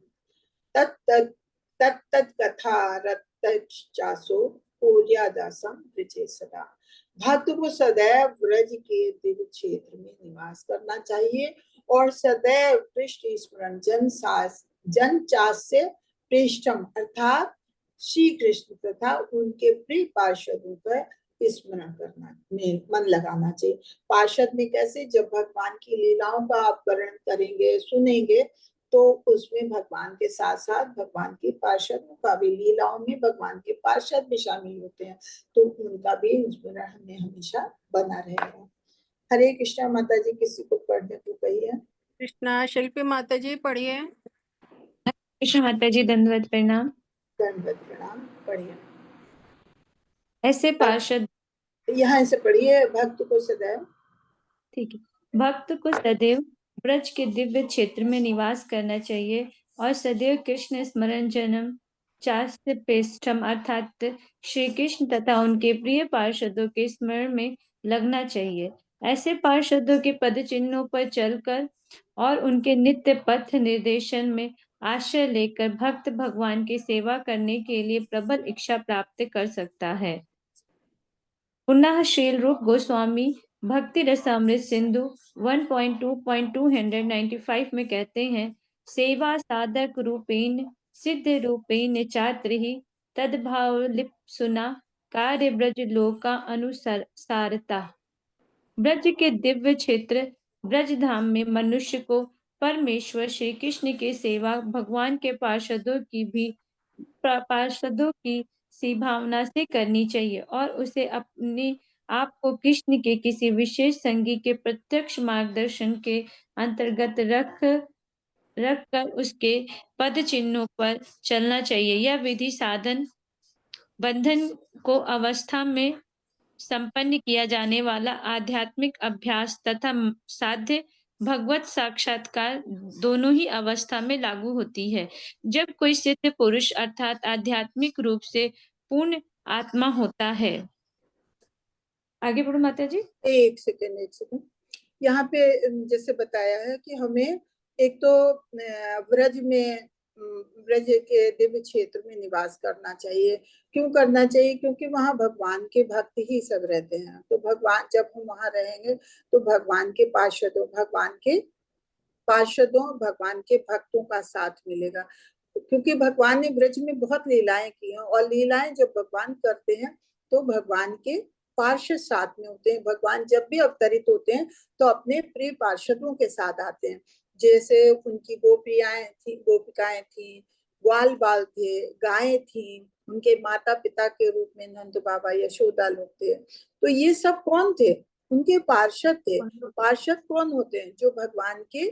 A: तत्त कथा रत्तचासो पूर्यादासम ब्रजे सदा। भक्त को सदैव ब्रज के दिव्य क्षेत्र में निवास करना चाहिए, और सदैव पृष्ठ स्मरण जन चास से पृष्ठम अर्थात श्री कृष्ण तथा उनके प्रिय पार्षदों पर स्मरण करना में मन लगाना चाहिए। पार्षद में कैसे? जब भगवान की लीलाओं का आप वर्णन करेंगे, सुनेंगे, तो उसमें भगवान के साथ साथ भगवान के पार्षदों का भी, लीलाओं में भगवान के पार्षद भी शामिल होते हैं, तो उनका भी स्मरण हमें हमेशा बना रहेगा। हरे कृष्णा। माता जी किसी को पढ़ने को कहिए।
B: कृष्णा। शिल्पी माता जी पढ़िए।
D: कृष्ण माता जी, दंडवत प्रणाम।
A: दंडवत प्रणाम। पढ़िए।
D: ऐसे पार्षद,
A: यहाँ से पढ़िए। भक्त को सदैव,
D: ठीक है, भक्त को सदैव ब्रज के दिव्य क्षेत्र में निवास करना चाहिए, और सदैव कृष्ण स्मरण जन्म चास्य पेष्ठम अर्थात श्री कृष्ण तथा उनके प्रिय पार्षदों के स्मरण में लगना चाहिए। ऐसे पार्षदों के पद चिन्हों पर चलकर और उनके नित्य पथ निर्देशन में आश्रय लेकर भक्त भगवान की सेवा करने के लिए प्रबल इच्छा प्राप्त कर सकता है। पुनः शील रूप गोस्वामी भक्ति रसामृत सिंधु 1.2.295 में कहते हैं, सेवा साधक रूपेण सिद्ध रूपेण चात्रि तद्भाव लिप सुना कार्य ब्रज लोका अनुसारता। ब्रज के दिव्य क्षेत्र ब्रज धाम में मनुष्य को परमेश्वर श्री कृष्ण की सेवा भगवान के पार्षदों की सी भावना से करनी चाहिए, और उसे अपने आप को कृष्ण के किसी विशेष संगी के प्रत्यक्ष मार्गदर्शन के अंतर्गत रखकर उसके पद चिन्हों पर चलना चाहिए। यह विधि साधन बंधन को अवस्था में संपन्न किया जाने वाला आध्यात्मिक अभ्यास तथा साध्य भगवत साक्षात्कार दोनों ही अवस्था में लागू होती है। जब कोई सिद्ध पुरुष अर्थात आध्यात्मिक रूप से पूर्ण आत्मा होता है। आगे बढ़ो माता जी।
A: एक सेकेंड। यहाँ पे जैसे बताया है कि हमें एक तो ब्रज में ब्रज के दिव्य क्षेत्र में निवास करना चाहिए। क्यों करना चाहिए? क्योंकि वहाँ भगवान के भक्त ही सब रहते हैं। तो भगवान, जब हम वहाँ रहेंगे तो भगवान के पार्षदों, भगवान के भक्तों का साथ मिलेगा। क्योंकि भगवान ने ब्रज में बहुत लीलाएं की हैं, और लीलाएं जब भगवान करते हैं तो भगवान के पार्षद साथ में होते हैं। भगवान जब भी अवतरित होते हैं तो अपने प्रिय पार्षदों के साथ आते हैं। जैसे उनकी गोपिकाएं थी, ग्वाल बाल थे, गायें थी, उनके माता पिता के रूप में नंद बाबा, यशोदा लोग थे। तो ये सब कौन थे? उनके पार्षद थे। पार्षद कौन होते हैं? जो भगवान के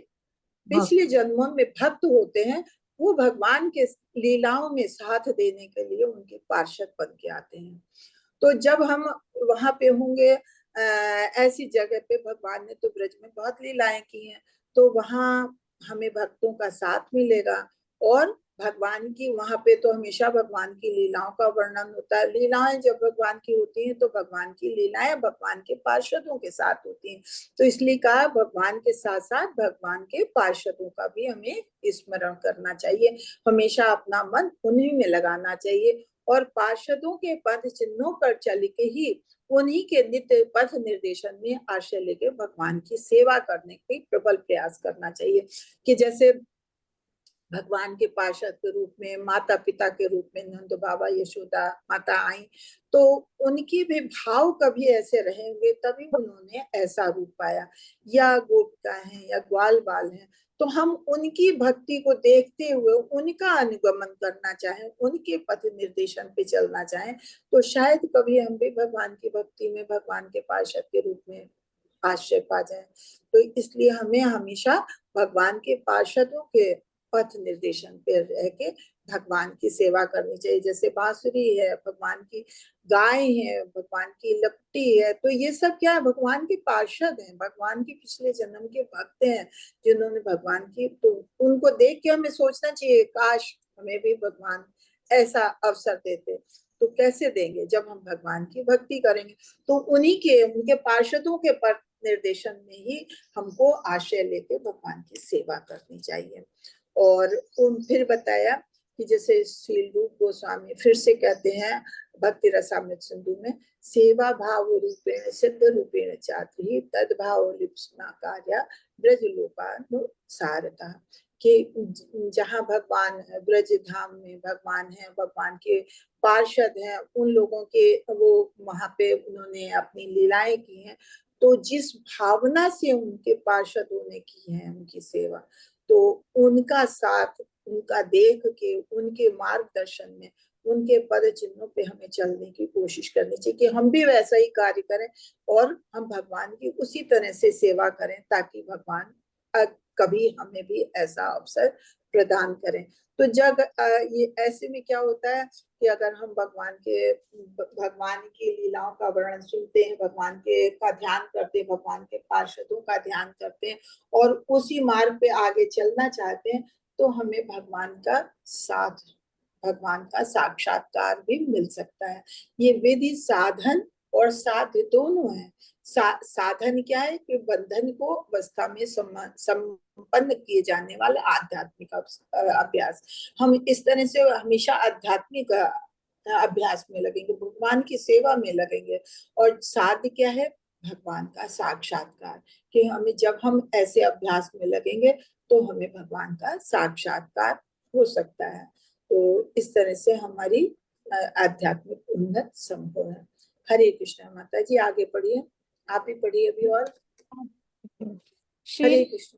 A: पिछले जन्मों में भक्त होते हैं, वो भगवान के लीलाओं में साथ देने के लिए उनके पार्षद बन के आते हैं। तो जब हम वहां पे होंगे, ऐसी जगह पे, भगवान ने तो ब्रज में बहुत लीलाएं की हैं, तो वहां हमें भक्तों का साथ मिलेगा। और भगवान की वहां पे तो हमेशा भगवान की लीलाओं का वर्णन होता है। लीलाएं जब भगवान की होती हैं तो भगवान की लीलाएं भगवान के पार्षदों के साथ होती हैं। तो इसलिए कहा, भगवान के साथ साथ भगवान के पार्षदों का भी हमें स्मरण करना चाहिए। हमेशा अपना मन उन्हीं में लगाना चाहिए, और पार्षदों के पद चिन्हों पर चल के ही उन्हीं के नित्य पथ निर्देशन में आश्रय लेके भगवान की सेवा करने के प्रबल प्रयास करना चाहिए। कि जैसे भगवान के पार्षद के रूप में, माता पिता के रूप में नंद बाबा, यशोदा माता आई, तो उनके भी भाव कभी ऐसे रहेंगे तभी उन्होंने ऐसा रूप पाया। या गोपिका हैं या ग्वाल बाल हैं, तो हम उनकी भक्ति को देखते हुए उनका अनुगमन करना चाहें, उनके पथ निर्देशन पे चलना चाहें, तो शायद कभी हम भी भगवान की भक्ति में भगवान के पार्षद के रूप में आश्रय पा जाए। तो इसलिए हमें हमेशा भगवान के पार्षदों के पथ निर्देशन पे रह के भगवान की सेवा करनी चाहिए। जैसे बांसुरी है, भगवान की गाय है, भगवान की लपटी है, तो ये सब क्या है? भगवान के पार्षद हैं, भगवान के पिछले जन्म के भक्त हैं, जिन्होंने भगवान की, तो उनको देख के हमें सोचना चाहिए, काश हमें भी भगवान ऐसा अवसर देते। तो कैसे देंगे? जब हम भगवान की भक्ति करेंगे, तो उन्हीं के, उनके पार्षदों के पथ निर्देशन में ही हमको आश्रय लेके भगवान की सेवा करनी चाहिए। और फिर बताया कि जैसे श्री रूप गोस्वामी फिर से कहते हैं भक्ति रसामृत सिंधु में, सेवा भाव रूपेण सिद्ध रूपेण चात्री तद भाव लिप्सना कार्य ब्रज लोकानुसारता। कि जहाँ भगवान ब्रज धाम में भगवान है, भगवान के पार्षद हैं, उन लोगों के वो वहां पे उन्होंने अपनी लीलाएं की हैं, तो जिस भावना से उनके पार्षदों ने की है उनकी सेवा, तो उनका साथ, उनका देख के, उनके मार्गदर्शन में, उनके पद चिन्हों पे हमें चलने की कोशिश करनी चाहिए, कि हम भी वैसा ही कार्य करें और हम भगवान की उसी तरह से सेवा करें, ताकि भगवान कभी हमें भी ऐसा अवसर प्रदान करें। तो जब ये ऐसे में क्या होता है कि अगर हम भगवान की लीलाओं का वर्णन सुनते हैं, भगवान के का ध्यान करते हैं, भगवान के पार्षदों का ध्यान करते हैं और उसी मार्ग पे आगे चलना चाहते हैं, तो हमें भगवान का साथ, भगवान का साक्षात्कार भी मिल सकता है। ये विधि साधन और साध्य दोनों है। साधन क्या है? कि बंधन को अवस्था में संपन्न किए जाने वाला आध्यात्मिक अभ्यास। हम इस तरह से हमेशा आध्यात्मिक अभ्यास में लगेंगे, भगवान की सेवा में लगेंगे। और साध्य क्या है? भगवान का साक्षात्कार। कि हमें, जब हम ऐसे अभ्यास में लगेंगे तो हमें भगवान का साक्षात्कार हो सकता है। तो इस तरह से हमारी आध्यात्मिक उन्नत संभव है। हरे कृष्ण। माता जी आगे पढ़िए, आप ही पढ़िए अभी। और हरे कृष्ण।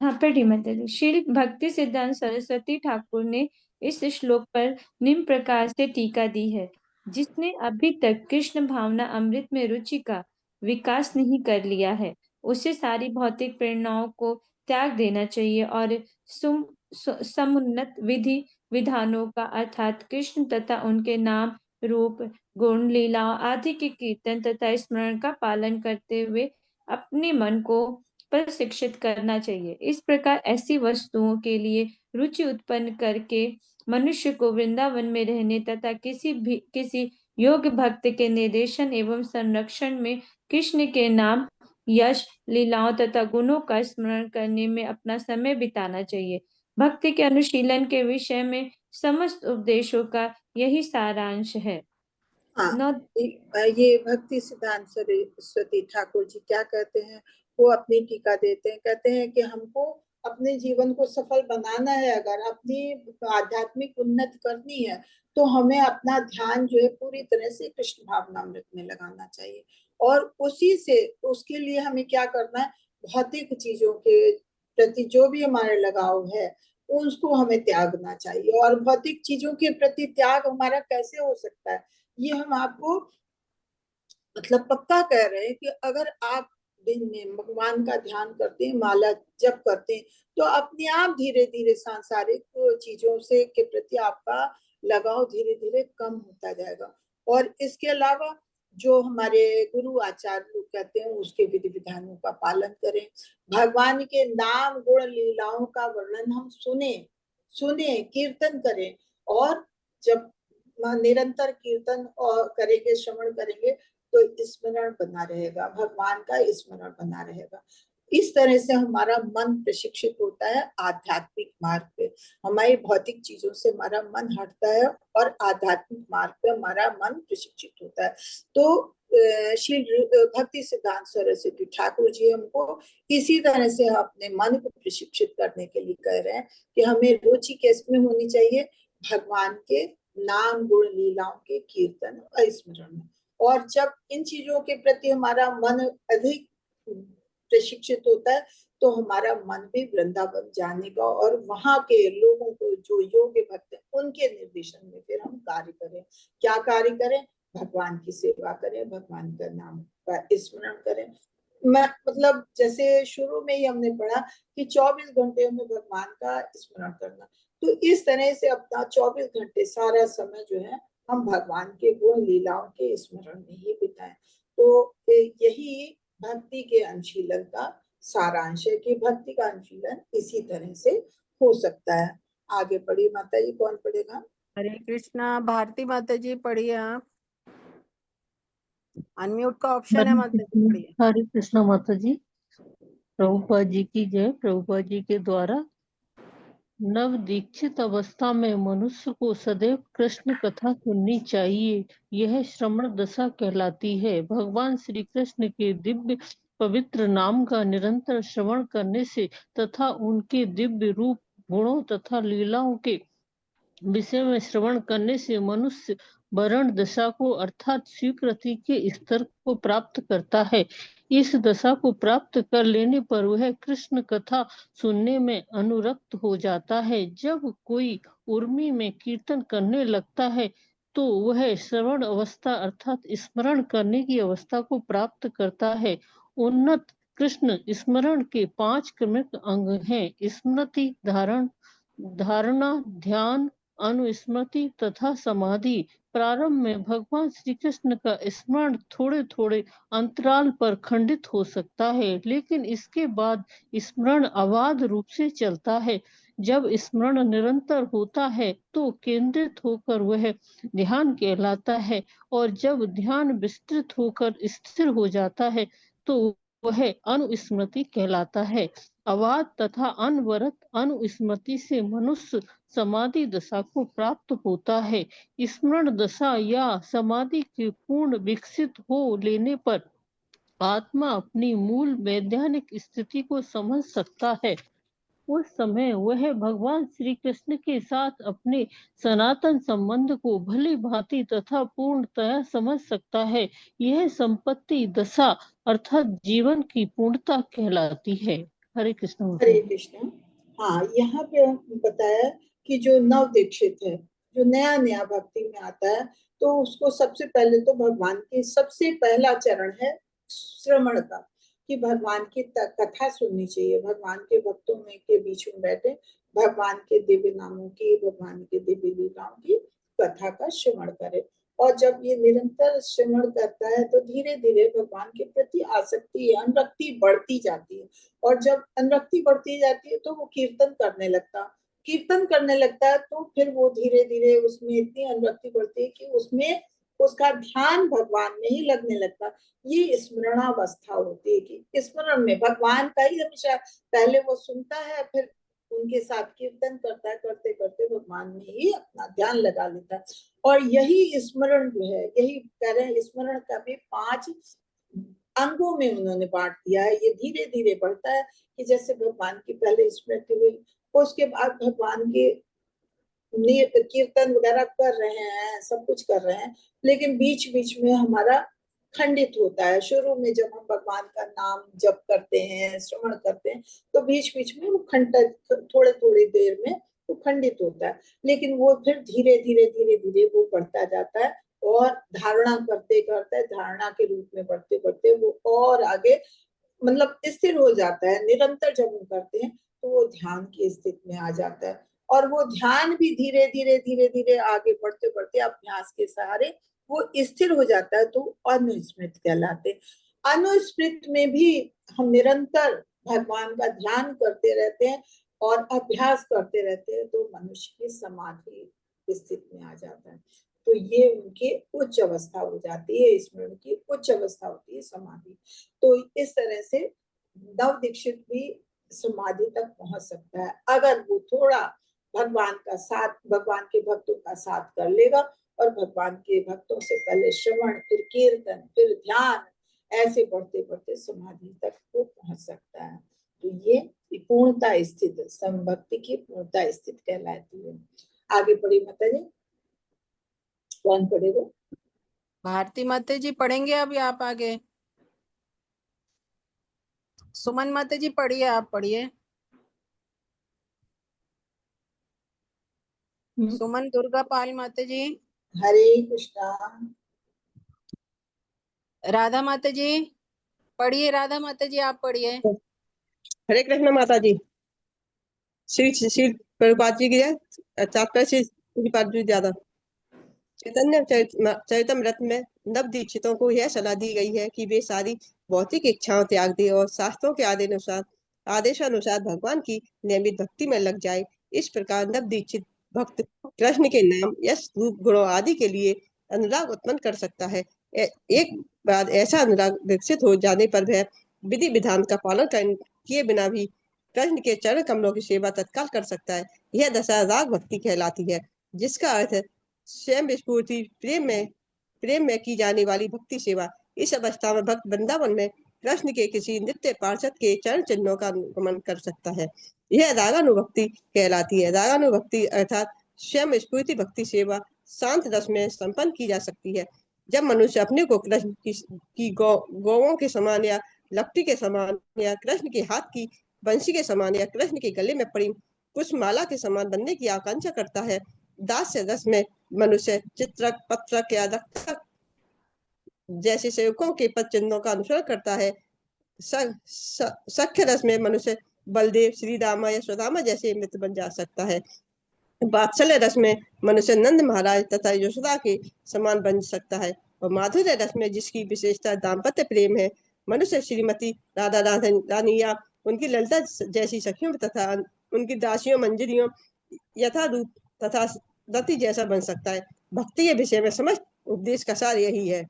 D: हाँ, पढ़ी माता जी। श्री भक्ति सिद्धांत सरस्वती ठाकुर ने इस श्लोक पर निम्न प्रकार से टीका दी है, जिसने अभी तक कृष्ण भावना अमृत में रुचि का विकास नहीं कर लिया है, उसे सारी भौतिक प्रेरणाओं को त्याग देना चाहिए और समुन्नत विधि विधानों का, अर्थात कृष्ण तथा उनके नाम, रूप, गुण, लीला आदि के कीर्तन तथा स्मरण का पालन करते हुए अपने मन को प्रशिक्षित करना चाहिए। इस प्रकार ऐसी वस्तुओं के लिए रुचि उत्पन्न करके मनुष्य को वृंदावन में रहने तथा किसी योग्य भक्त के निर्देशन एवं संरक्षण में कृष्ण के नाम, यश, लीलाओं तथा गुणों का स्मरण करने में अपना समय बिताना चाहिए। भक्ति के अनुशीलन के विषय में समस्त उपदेशों का यही सारांश है।
A: हाँ,
D: नौ
A: ये भक्ति सिद्धांत सरस्वती ठाकुर जी क्या कहते हैं, वो अपनी टीका देते हैं, कहते हैं कि हमको अपने जीवन को सफल बनाना है, अगर अपनी आध्यात्मिक उन्नति करनी है तो हमें अपना ध्यान जो है पूरी तरह से कृष्ण भावनामृत में लगाना चाहिए। और उसी से उसके लिए हमें क्या करना है, भौतिक चीजों के प्रति जो भी हमारे लगाव है उसको हमें त्यागना चाहिए। और भौतिक चीजों के प्रति त्याग हमारा कैसे हो सकता है, ये हम आपको मतलब पक्का कह रहे हैं कि अगर आप दिन में भगवान का ध्यान करते हैं, माला जप करते हैं, तो अपने आप धीरे धीरे सांसारिक चीजों से के प्रति आपका लगाव धीरे धीरे कम होता जाएगा। और इसके अलावा जो हमारे गुरु आचार्य लोग कहते हैं उसके विधि विधानों का पालन करें, भगवान के नाम गुण लीलाओं का वर्णन हम सुने कीर्तन करें। और जब निरंतर कीर्तन और करेंगे, श्रवण करेंगे, तो स्मरण बना रहेगा, भगवान का स्मरण बना रहेगा। इस तरह से हमारा मन प्रशिक्षित होता है आध्यात्मिक मार्ग पे, हमारी भौतिक चीजों से हमारा मन हटता है और आध्यात्मिक मार्ग पे हमारा मन प्रशिक्षित होता है। तो श्री भक्ति सिद्धांत सरस्वती ठाकुर जी हमको इसी तरह से अपने मन को प्रशिक्षित करने के लिए कह रहे हैं कि हमें रुचि किसमें होनी चाहिए, भगवान के नाम गुण लीलाओं के कीर्तन और स्मरण में। और जब इन चीजों के प्रति हमारा मन अधिक प्रशिक्षित होता है तो हमारा मन भी वृंदावन जाने का और वहां के लोगों को जो योग्य भक्त हैं उनके निर्देशन में फिर हम कार्य करें। क्या कार्य करें, भगवान की सेवा करें, भगवान का नाम का स्मरण करें। मैं मतलब जैसे शुरू में ही हमने पढ़ा कि 24 घंटे हमें भगवान का स्मरण करना, तो इस तरह से अपना 24 घंटे सारा समय जो है हम भगवान के गुण लीलाओं के स्मरण में ही बिताएं। तो यही भक्ति के अनुशीलन का सारांश है कि भक्ति का अनुशीलन इसी तरह से हो सकता है। आगे पढ़िए माता जी, कौन पढ़ेगा?
B: हरे कृष्णा। भारती माता जी पढ़िए आप, अनम्यूट का ऑप्शन है माता जी, पढ़िए।
E: हरे कृष्णा माता जी। प्रभुपाद जी की जय। प्रभुपाद जी के द्वारा नव दीक्षित अवस्था में मनुष्य को सदैव कृष्ण कथा सुननी चाहिए। यह श्रवण दशा कहलाती है। भगवान श्री कृष्ण के दिव्य पवित्र नाम का निरंतर श्रवण करने से तथा उनके दिव्य रूप, गुणों तथा लीलाओं के विषय में श्रवण करने से मनुष्य वरण दशा को अर्थात स्वीकृति के स्तर को प्राप्त करता है। इस दशा को प्राप्त कर लेने पर वह कृष्ण कथा सुनने में अनुरक्त हो जाता है। जब कोई उर्मी में कीर्तन करने लगता है तो वह श्रवण अवस्था अर्थात स्मरण करने की अवस्था को प्राप्त करता है। उन्नत कृष्ण स्मरण के 5 क्रमिक अंग हैं: स्मृति, धारणा, ध्यान, अनुस्मृति तथा समाधि। प्रारंभ में भगवान श्री कृष्ण का स्मरण थोड़े थोड़े अंतराल पर खंडित हो सकता है, लेकिन इसके बाद स्मरण अबाध रूप से चलता है। जब स्मरण निरंतर होता है तो केंद्रित होकर वह ध्यान कहलाता है, और जब ध्यान विस्तृत होकर स्थिर हो जाता है तो वह अनुस्मृति कहलाता है। अबाध तथा अनवरत अनुस्मृति से मनुष्य समाधि दशा को प्राप्त होता है। स्मरण दशा या समाधि के पूर्ण विकसित हो लेने पर आत्मा अपनी मूल वैज्ञानिक स्थिति को समझ सकता है। उस समय वह भगवान श्री कृष्ण के साथ अपने सनातन संबंध को भली भांति तथा पूर्णतया समझ सकता है। यह संपत्ति दशा अर्थात जीवन की पूर्णता कहलाती है। हरे कृष्ण।
A: हरे कृष्ण। हाँ, यहाँ पे बताया कि जो नव दीक्षित है, जो नया नया भक्ति में आता है, तो उसको सबसे पहले तो भगवान के सबसे पहला चरण है श्रवण का, कि भगवान की कथा सुननी चाहिए। भगवान के भक्तों में के बीच में बैठे भगवान के दिव्य नामों की, भगवान के दिव्य लीलाओं की कथा का श्रवण करे। और जब ये निरंतर श्रवण करता है तो धीरे धीरे भगवान के प्रति आसक्ति, अनुरक्ति बढ़ती जाती है। और जब अनुरक्ति बढ़ती जाती है तो वो कीर्तन करने लगता है, तो फिर वो धीरे धीरे उसमें इतनी अनुरक्ति बढ़ती है कि उसमें उसका ध्यान भगवान में ही लगने लगता। ये स्मरणावस्था होती है कि स्मरण में भगवान का ही हमेशा पहले वो सुनता है, फिर उनके साथ कीर्तन करता है, करते करते भगवान में ही अपना ध्यान लगा लेता है। और यही स्मरण जो है, यही कह रहे हैं, स्मरण का भी 5 अंगों में उन्होंने बांट दिया है। ये धीरे धीरे बढ़ता है कि जैसे भगवान की पहले स्मृति हुई, उसके बाद भगवान के कीर्तन वगैरह कर रहे हैं, सब कुछ कर रहे हैं, लेकिन बीच बीच में हमारा खंडित होता है। शुरू में जब हम भगवान का नाम जप करते हैं, श्रवण करते हैं, तो बीच बीच में वो खंडित, थोड़े थोड़ी देर में वो खंडित होता है, लेकिन वो फिर धीरे धीरे धीरे धीरे वो बढ़ता जाता है और धारणा करते करते, धारणा के रूप में बढ़ते बढ़ते वो और आगे मतलब स्थिर हो जाता है। निरंतर जब हम करते हैं तो वो ध्यान की स्थिति में आ जाता है, और वो ध्यान भी धीरे धीरे धीरे धीरे आगे बढ़ते बढ़ते अभ्यास के सहारे वो स्थिर हो जाता है, तो अनुस्मृत कहलाते। अनुस्मृत में भी हम निरंतर भगवान का ध्यान करते रहते हैं और अभ्यास करते रहते हैं, तो मनुष्य की समाधि स्थिति में आ जाता है। तो ये उनकी उच्च अवस्था हो जाती है, स्मरण की उच्च अवस्था होती है समाधि। तो इस तरह से नव दीक्षित भी समाधि तक पहुंच सकता है, अगर वो थोड़ा भगवान का साथ, भगवान के भक्तों का साथ कर लेगा, और भगवान के भक्तों से पहले श्रवण, फिर कीर्तन, फिर ध्यान, ऐसे बढ़ते बढ़ते समाधि तक वो पहुंच सकता है। तो ये पूर्णता स्थित, समभक्ति की पूर्णता स्थित कहलाती है। आगे पढ़ी माता जी, कौन पढ़ेगा?
B: भारती माता जी पढ़ेंगे अभी, आप आगे। सुमन माता जी पढ़िए, आप पढ़िए। सुमन दुर्गा पाल माता जी।
A: हरे कृष्णा।
B: राधा माता जी पढ़िए, राधा माता जी आप पढ़िए।
F: हरे कृष्ण माता जी। श्री श्री प्रभुपाद जी की जय। चैप्टर श्री प्रभुपाद जी ज्यादा। चैतन्य चरितमृत में नव दीक्षितों को यह सलाह दी गई है कि वे सारी भौतिक इच्छाओं त्याग दे और शास्त्रों के आदेशानुसार भगवान की नियमित भक्ति में लग जाए। इस प्रकार नव दीक्षित भक्त कृष्ण के नाम, यश, रूप, गुणों आदि के लिए अनुराग उत्पन्न कर सकता है। एक बार ऐसा अनुराग विकसित हो जाने पर वह विधि विधान का पालन किए बिना भी कृष्ण के चरण कमलों की सेवा तत्काल कर सकता है। यह दशा राग भक्ति कहलाती है, जिसका अर्थ है स्वयं स्फूर्ति प्रेम में की जाने वाली भक्ति सेवा। इस अवस्था में भक्त वृंदावन में कृष्ण के किसी नित्य पार्षद के चरण चिन्हों का अनुगमन कर सकता है। यह रागानुभक्ति कहलाती है। रागानुभक्ति अर्थात स्वयं स्फूर्ति भक्ति सेवा शांत रस में संपन्न की जा सकती है। जब मनुष्य अपने को कृष्ण की गौओं के समान या लपटी के समान या कृष्ण के हाथ की बंशी के समान या कृष्ण के गले में पड़ी पुष्पमाला के समान बनने की आकांक्षा करता है, दास्य रस में मनुष्य चित्रक, पत्रक या रक्षक जैसे सेवकों के पद चिन्हों का अनुसरण करता है। सख्य रस में मनुष्य बलदेव, श्री रामा या सुदामा जैसे मित्र बन जा सकता है। वात्सल्य रस में मनुष्य नंद महाराज तथा यशोदा के समान बन सकता है। और माधुर्य रस में, जिसकी विशेषता दाम्पत्य प्रेम है, मनुष्य श्रीमती राधा रानी या उनकी ललिता जैसी सखियों तथा उनकी दासियों, मंजरियों यथा रूप तथा रति जैसा बन सकता है। भक्ति के विषय में समस्त उपदेश का सार यही है।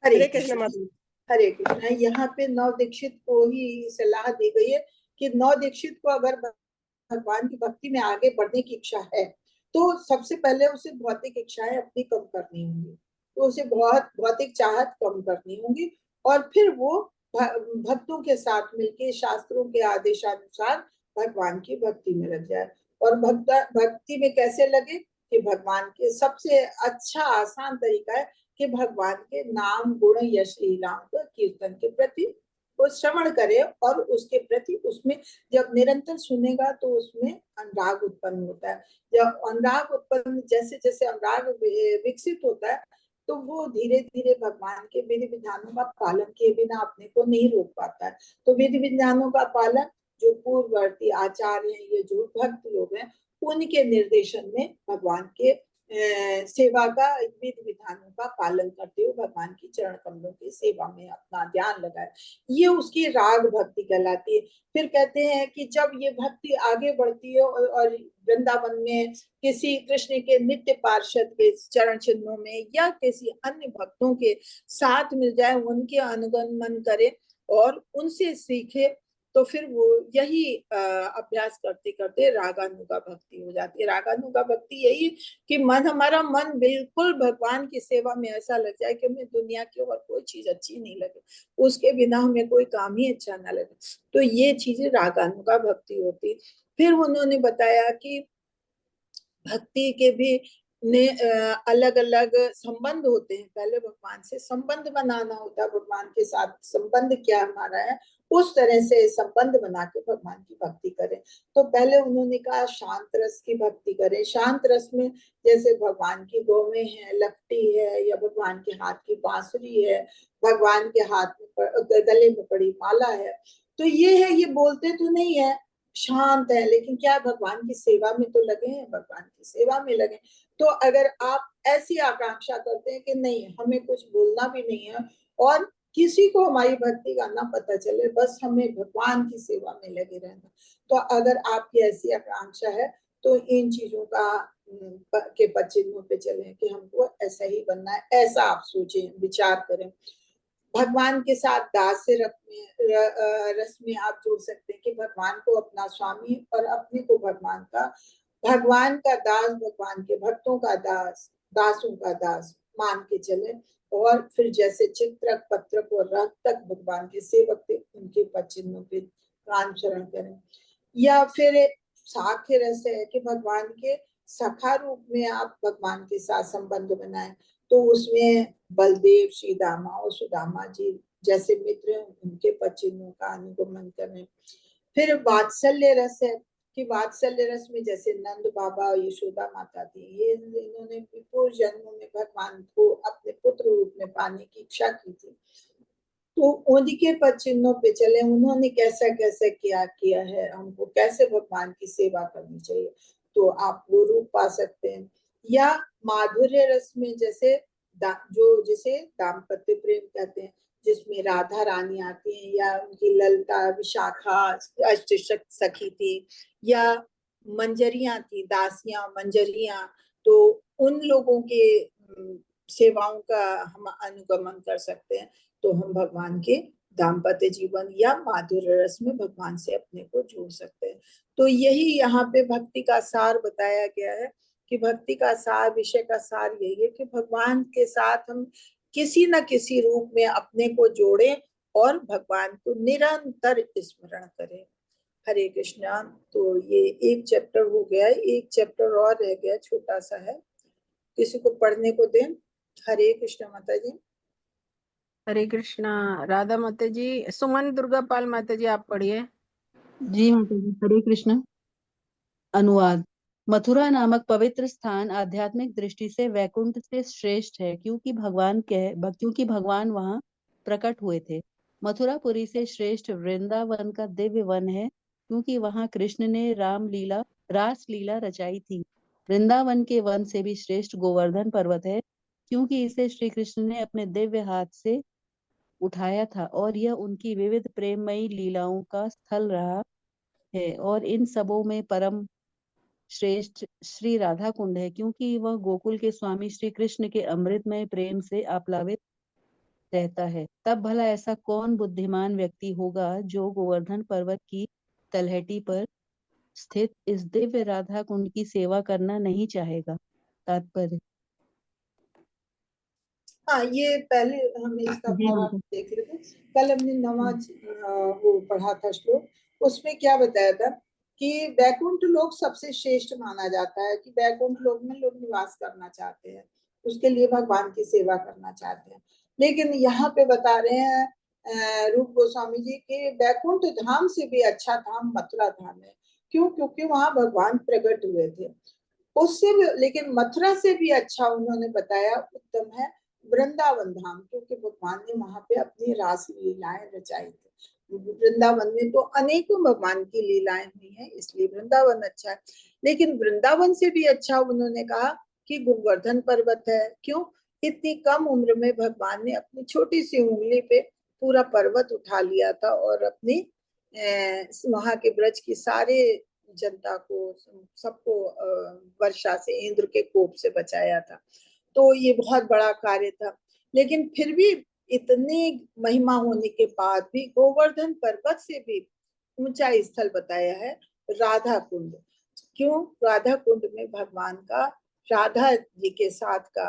F: हरे कृष्ण माता।
A: हरे कृष्ण। यहाँ पे नव दीक्षित को ही सलाह दी गई है कि नव दीक्षित को अगर भगवान की भक्ति में आगे बढ़ने की इच्छा है, तो सबसे पहले उसे भौतिक इच्छाएं अपनी कम करनी होंगी, तो उसे बहुत भौतिक चाहत कम करनी होंगी, और फिर वो भक्तों के साथ मिलके शास्त्रों के आदेशानुसार भगवान की भक्ति में लग जाए। और भक्ति में कैसे लगे कि भगवान के सबसे अच्छा आसान तरीका है कि भगवान के नाम, गुण, यश, लीलाओं का कीर्तन के प्रति वो श्रवण करे, और उसके प्रति उसमें जब निरंतर सुनेगा तो उसमें अनुराग उत्पन्न होता है। जब अनुराग उत्पन्न, जैसे जैसे अनुराग विकसित होता है, तो वो धीरे धीरे भगवान के विधि विधानों का पालन किए बिना अपने को नहीं रोक पाता है। तो विधि विधानों का पालन जो पूर्ववर्ती आचार्य हैं, ये जो भक्त लोग हैं, उनके निर्देशन में भगवान के सेवा का, विधि विधानों का पालन करते हुए भगवान की चरण कमलों की सेवा में अपना ध्यान लगाए, ये उसकी राग भक्ति कहलाती है। फिर कहते हैं कि जब ये भक्ति आगे बढ़ती है और वृंदावन में किसी कृष्ण के नित्य पार्षद के चरण चिन्हों में या किसी अन्य भक्तों के साथ मिल जाए, उनके अनुगमन करे और उनसे सीखे, तो फिर वो यही अभ्यास करते करते रागानुगा भक्ति हो जाती है। रागानुगा भक्ति यही कि हमारा मन बिल्कुल भगवान की सेवा में ऐसा लग जाए कि हमें दुनिया की और कोई चीज अच्छी नहीं लगे, उसके बिना हमें कोई काम ही अच्छा ना लगे। तो ये चीजें रागानुगा भक्ति होती। फिर उन्होंने बताया कि भक्ति के भी ने अलग अलग संबंध होते हैं। पहले भगवान से संबंध बनाना होता है, भगवान के साथ संबंध क्या हमारा है, उस तरह से संबंध बना के भगवान की भक्ति करें। तो पहले उन्होंने कहा शांत रस की भक्ति करें। शांत रस में जैसे भगवान की गौवें है, लकटी है, या भगवान के हाथ की बांसुरी है, भगवान के हाथ में गले में पड़ी माला है, तो ये है, ये बोलते तो नहीं है, शांत है, लेकिन क्या भगवान की सेवा में तो लगे हैं, भगवान की सेवा में लगे। तो अगर आप ऐसी आकांक्षा करते हैं कि नहीं हमें कुछ बोलना भी नहीं है और किसी को हमारी भक्ति का ना पता चले, बस हमें भगवान की सेवा में लगे रहना, तो अगर आपकी ऐसी आकांक्षा है तो इन चीजों के पचिन्हों पे चलें कि हमको ऐसा ही बनना है, ऐसा आप सोचें, विचार करें। भगवान के साथ दास से रस में आप जोड़ सकते हैं कि भगवान को अपना स्वामी और अपने को भगवान का दास, भगवान के भक्तों का दास, दासों का दास मान के चले। और फिर जैसे चित्रक पत्रक और रथ तक भगवान के सेवक थे, उनके पचिन्हों पे कान शरण करें। या फिर साख्य रस है कि भगवान के सखा रूप में आप भगवान के साथ संबंध बनाएं, तो उसमें बलदेव, श्री दामा और सुदामा जी जैसे मित्र, उनके पचिन्हों का अनुगमन करें। फिर वात्सल्य रस है कि वात्सल्य रस में जैसे नंद बाबा और यशोदा माता थी, ये इन्होंने पूर्व जन्मों में भगवान को अपने पुत्र रूप में पाने की इच्छा की थी, तो उनके पचिन्हों पे चले, उन्होंने कैसा कैसा किया है, हमको कैसे भगवान की सेवा करनी चाहिए, तो आप वो रूप पा सकते हैं। या माधुर्य रस में जैसे जिसे दाम्पत्य प्रेम कहते हैं, जिसमें राधा रानी आती हैं, या उनकी ललता, विशाखा अष्ट सखी थी, या मंजरियां थी, दासियां मंजरियां, तो उन लोगों के सेवाओं का हम अनुगमन कर सकते हैं। तो हम भगवान के दाम्पत्य जीवन या माधुर्य रस में भगवान से अपने को जोड़ सकते हैं। तो यही यहाँ पे भक्ति का सार बताया गया है कि भक्ति का सार, विषय का सार यही है कि भगवान के साथ हम किसी न किसी रूप में अपने को जोड़ें और भगवान को निरंतर स्मरण करें। हरे कृष्णा। तो ये एक चैप्टर हो गया, एक चैप्टर और रह गया, छोटा सा है, किसी को पढ़ने को दें। हरे कृष्ण माता जी।
B: हरे कृष्णा। राधा माता जी, सुमन दुर्गापाल माता जी आप पढ़िए।
G: जी माता जी। हरे कृष्ण। अनुवाद। मथुरा नामक पवित्र स्थान आध्यात्मिक दृष्टि से वैकुंठ से श्रेष्ठ है, क्योंकि भगवान वहाँ प्रकट हुए थे। मथुरापुरी से श्रेष्ठ वृंदावन का दिव्य वन है, क्योंकि वहाँ कृष्ण ने रास लीला रचाई थी। वृंदावन के वन से भी श्रेष्ठ गोवर्धन पर्वत है, क्योंकि इसे श्री कृष्ण ने अपने दिव्य हाथ से उठाया था, और यह उनकी विविध प्रेममयी लीलाओं का स्थल रहा है। और इन सबों में परम श्रेष्ठ श्री राधा कुंड है, क्योंकि वह गोकुल के स्वामी श्री कृष्ण के अमृतमय प्रेम से आप्लावित रहता है। तब भला ऐसा कौन बुद्धिमान व्यक्ति होगा जो गोवर्धन पर्वत की तलहटी पर स्थित इस दिव्य राधा कुंड की सेवा करना नहीं चाहेगा। तात्पर्य।
A: हाँ, ये पहले हमने इसका
G: जी
A: भाव
G: माता।
A: देख लिए थे। कल हमने वो पढ़ा था श्लोक, उसमें क्या बताया था कि वैकुंठ लोक सबसे श्रेष्ठ माना जाता है, कि वैकुंठ लोक में लोग निवास करना चाहते हैं, उसके लिए भगवान की सेवा करना चाहते हैं। लेकिन यहाँ पे बता रहे हैं रूप गोस्वामी जी के वैकुंठ धाम से भी अच्छा धाम मथुरा धाम है। क्यों? क्योंकि वहां भगवान प्रकट हुए थे। उससे भी, लेकिन मथुरा से भी अच्छा उन्होंने बताया उत्तम है वृंदावन धाम, क्योंकि भगवान ने वहां पे अपनी रास लीलाएं रचाई थी। वृंदावन में तो अनेकों भगवान की लीलाएं हुई हैं, इसलिए वृंदावन अच्छा है। लेकिन वृंदावन से भी अच्छा उन्होंने कहा कि गोवर्धन पर्वत है। क्यों? इतनी कम उम्र में भगवान ने अपनी छोटी सी उंगली पे पूरा पर्वत उठा लिया था और अपनी वहां के ब्रज की सारे जनता को, सबको वर्षा से, इंद्र के कोप से बचाया था। तो ये बहुत बड़ा कार्य था। लेकिन फिर भी इतनी महिमा होने के बाद भी गोवर्धन पर्वत से भी ऊंचा स्थल बताया है राधा कुंड। क्यों? राधा कुंड में भगवान का राधा जी के साथ का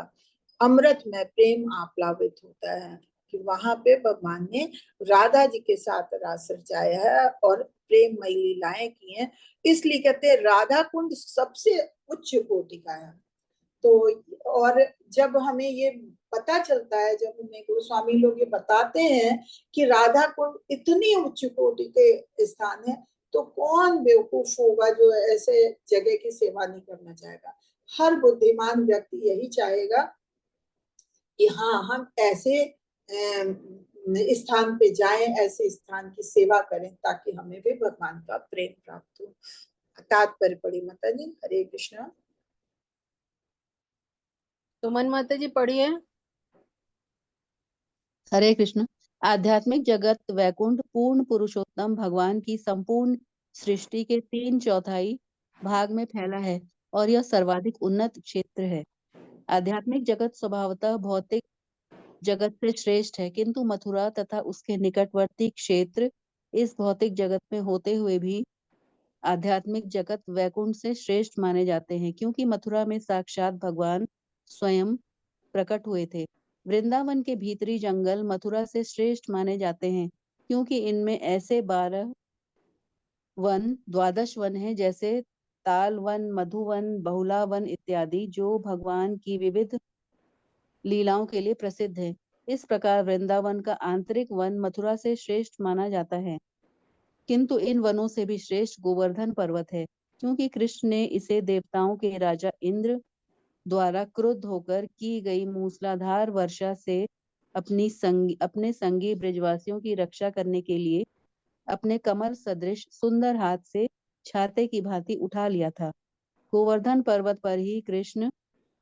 A: अमृत में प्रेम आप्लावित होता है, कि वहां पे भगवान ने राधा जी के साथ रास रचाया है और प्रेममयी लीलाएं की हैं, इसलिए कहते हैं राधा कुंड सबसे उच्च कोटि का है। तो और जब हमें ये पता चलता है, जब हमें गोस्वामी लोग ये बताते हैं कि राधा कुंड इतनी उच्च कोटि के स्थान है, तो कौन बेवकूफ होगा जो ऐसे जगह की सेवा नहीं करना चाहेगा। हर बुद्धिमान व्यक्ति यही चाहेगा कि हाँ, हम ऐसे स्थान पे जाएं, ऐसे स्थान की सेवा करें, ताकि हमें भी भगवान का प्रेम प्राप्त हो। तात्पर्य पढ़ी माता जी। हरे कृष्णा।
B: सुमन माता जी पढ़िए।
G: हरे कृष्ण। आध्यात्मिक जगत वैकुंठ पूर्ण पुरुषोत्तम भगवान की संपूर्ण सृष्टि के 3/4 भाग में फैला है और यह सर्वाधिक उन्नत क्षेत्र है। आध्यात्मिक जगत स्वभावतः भौतिक जगत से श्रेष्ठ है, किंतु मथुरा तथा उसके निकटवर्ती क्षेत्र इस भौतिक जगत में होते हुए भी आध्यात्मिक जगत वैकुंठ से श्रेष्ठ माने जाते हैं, क्योंकि मथुरा में साक्षात भगवान स्वयं प्रकट हुए थे। वृंदावन के भीतरी जंगल मथुरा से श्रेष्ठ माने जाते हैं, क्योंकि इनमें ऐसे 12 वन 12 वन हैं, जैसे ताल वन, मधुवन, बहुला वन इत्यादि, जो भगवान की विविध लीलाओं के लिए प्रसिद्ध है। इस प्रकार वृंदावन का आंतरिक वन मथुरा से श्रेष्ठ माना जाता है, किंतु इन वनों से भी श्रेष्ठ गोवर्धन पर्वत है, क्योंकि कृष्ण ने इसे देवताओं के राजा इंद्र द्वारा क्रुद्ध होकर की गई मूसलाधार वर्षा से अपने संगी ब्रजवासियों की रक्षा करने के लिए अपने कमल सदृश सुंदर हाथ से छाते की भांति उठा लिया था। गोवर्धन पर्वत पर ही कृष्ण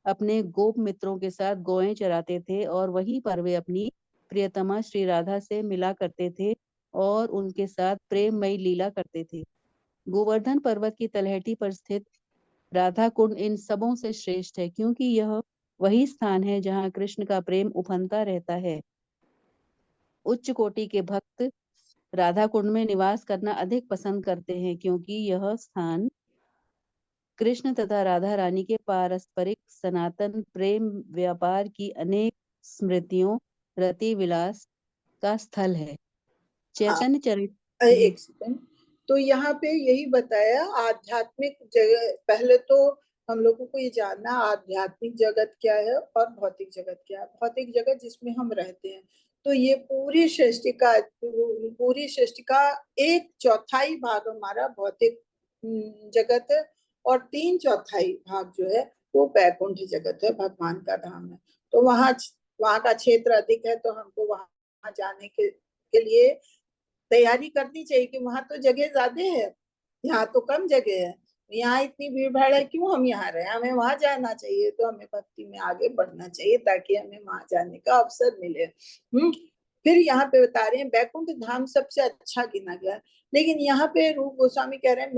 G: अपने गोप मित्रों के साथ गौएं चराते थे और वहीं पर वे अपनी प्रियतमा श्री राधा से मिला करते थे और उनके साथ प्रेममयी लीला करते थे। गोवर्धन पर्वत की तलहटी पर स्थित राधा कुंड इन सबों से श्रेष्ठ है, क्योंकि यह वही स्थान है जहाँ कृष्ण का प्रेम उफनता रहता है। उच्च कोटि के भक्त राधा कुंड में निवास करना अधिक पसंद करते हैं, क्योंकि यह स्थान कृष्ण तथा राधा रानी के पारस्परिक सनातन प्रेम व्यापार की अनेक स्मृतियों रति विलास का स्थल है। चैतन्य चरित्र
A: एक सेकंड। तो यहाँ पे यही बताया आध्यात्मिक जगह। पहले तो हम लोगों को ये जानना आध्यात्मिक जगत क्या है और भौतिक जगत क्या है। भौतिक जगत जिसमें हम रहते हैं, तो ये पूरी सृष्टि का 1/4 भाग हमारा भौतिक जगत है, और 3/4 भाग जो है वो वैकुंठ जगत है, भगवान का धाम है। तो वहाँ का क्षेत्र अधिक है, तो हमको वहां जाने के लिए तैयारी करनी चाहिए कि वहां तो जगह ज्यादा है, यहाँ तो कम जगह है। यहाँ इतनी भीड़ भाड़ है, क्यों हम यहाँ रहे? हमें वहां जाना चाहिए। तो हमें भक्ति में आगे बढ़ना चाहिए, ताकि हमें वहां जाने का अवसर मिले। फिर यहाँ पे बता रहे हैं वैकुंठ धाम सबसे अच्छा गिना गया, लेकिन यहाँ पे रूप गोस्वामी कह रहे हैं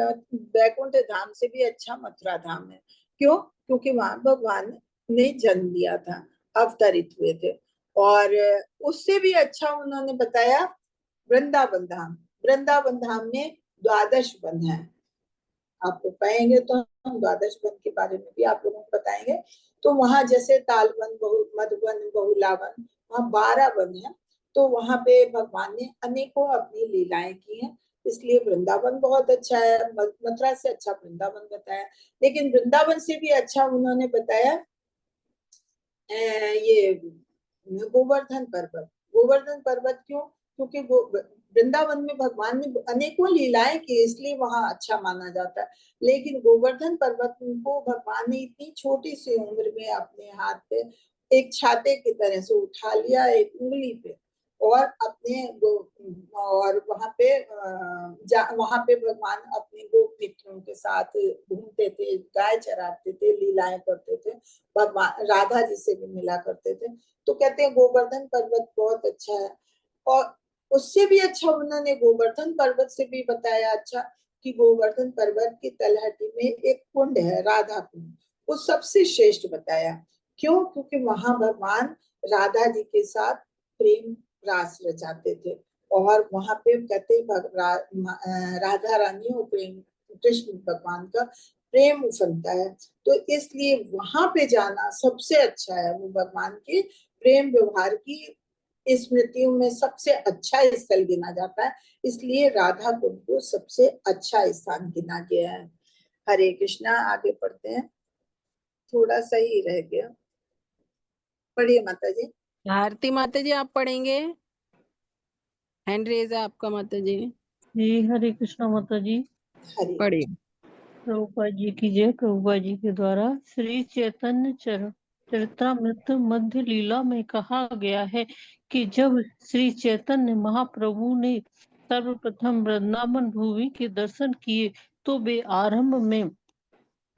A: वैकुंठ धाम से भी अच्छा मथुरा धाम है। क्यों? क्योंकि वहां भगवान ने जन्म लिया था, अवतरित हुए थे। और उससे भी अच्छा उन्होंने बताया वृंदावन धाम। वृंदावन धाम में 12 वन है। आपको कहेंगे तो हम 12 वन के बारे में भी आप लोगों को बताएंगे। तो वहां जैसे तालवन, मधुवन, बहुलावन, वहां 12 वन है। तो वहां पे भगवान ने अनेकों अपनी लीलाएं की हैं, इसलिए वृंदावन बहुत अच्छा है। मथुरा से अच्छा वृंदावन बताया, लेकिन वृंदावन से भी अच्छा उन्होंने बताया ये गोवर्धन पर्वत। गोवर्धन पर्वत क्यों? क्योंकि वृंदावन में भगवान ने अनेकों लीलाएं की, इसलिए वहां अच्छा माना जाता है। लेकिन गोवर्धन पर्वत को भगवान ने इतनी छोटी सी उम्र में अपने हाथ पे एक छाते की तरह से उठा लिया, एक उंगली पे, और और वहां पे भगवान अपने गोप मित्रों के साथ घूमते थे, गाय चराते थे, लीलाएं करते थे, भगवान राधा जी से भी मिला करते थे। तो कहते हैं गोवर्धन पर्वत बहुत अच्छा है। और उससे भी अच्छा उन्होंने गोवर्धन पर्वत से भी बताया अच्छा, कि गोवर्धन पर्वत की तलहटी में एक कुंड है, राधा कुंड, वो सबसे श्रेष्ठ बताया। क्यों? क्योंकि वहां भगवान राधा जी के साथ प्रेम रास रचाते थे। और वहां पे कहते हैं राधा रानी और कृष्ण भगवान का प्रेम उफनता है। तो इसलिए वहां पे जाना सबसे अच्छा है, वो भगवान के प्रेम व्यवहार की स्मृतियों में सबसे अच्छा स्थल गिना जाता है, इसलिए राधा कुंड को सबसे अच्छा स्थान गिना गया है। हरे कृष्णा, आगे पढ़ते हैं, थोड़ा सही रह गया, पढ़िए माता जी।
B: आरती माता जी आप पढ़ेंगे? हैंड रेज है आपका माता जी,
E: जी हरे कृष्णा माता जी।
A: हरे
B: पढ़िए।
E: प्रभुपाद जी की जय। प्रभुपाद जी के द्वारा श्री चैतन्य चरितमृत मध्य लीला में कहा गया है कि जब श्री चैतन्य महाप्रभु ने सर्वप्रथम वृंदावन भूमि के दर्शन किए तो वे आरंभ में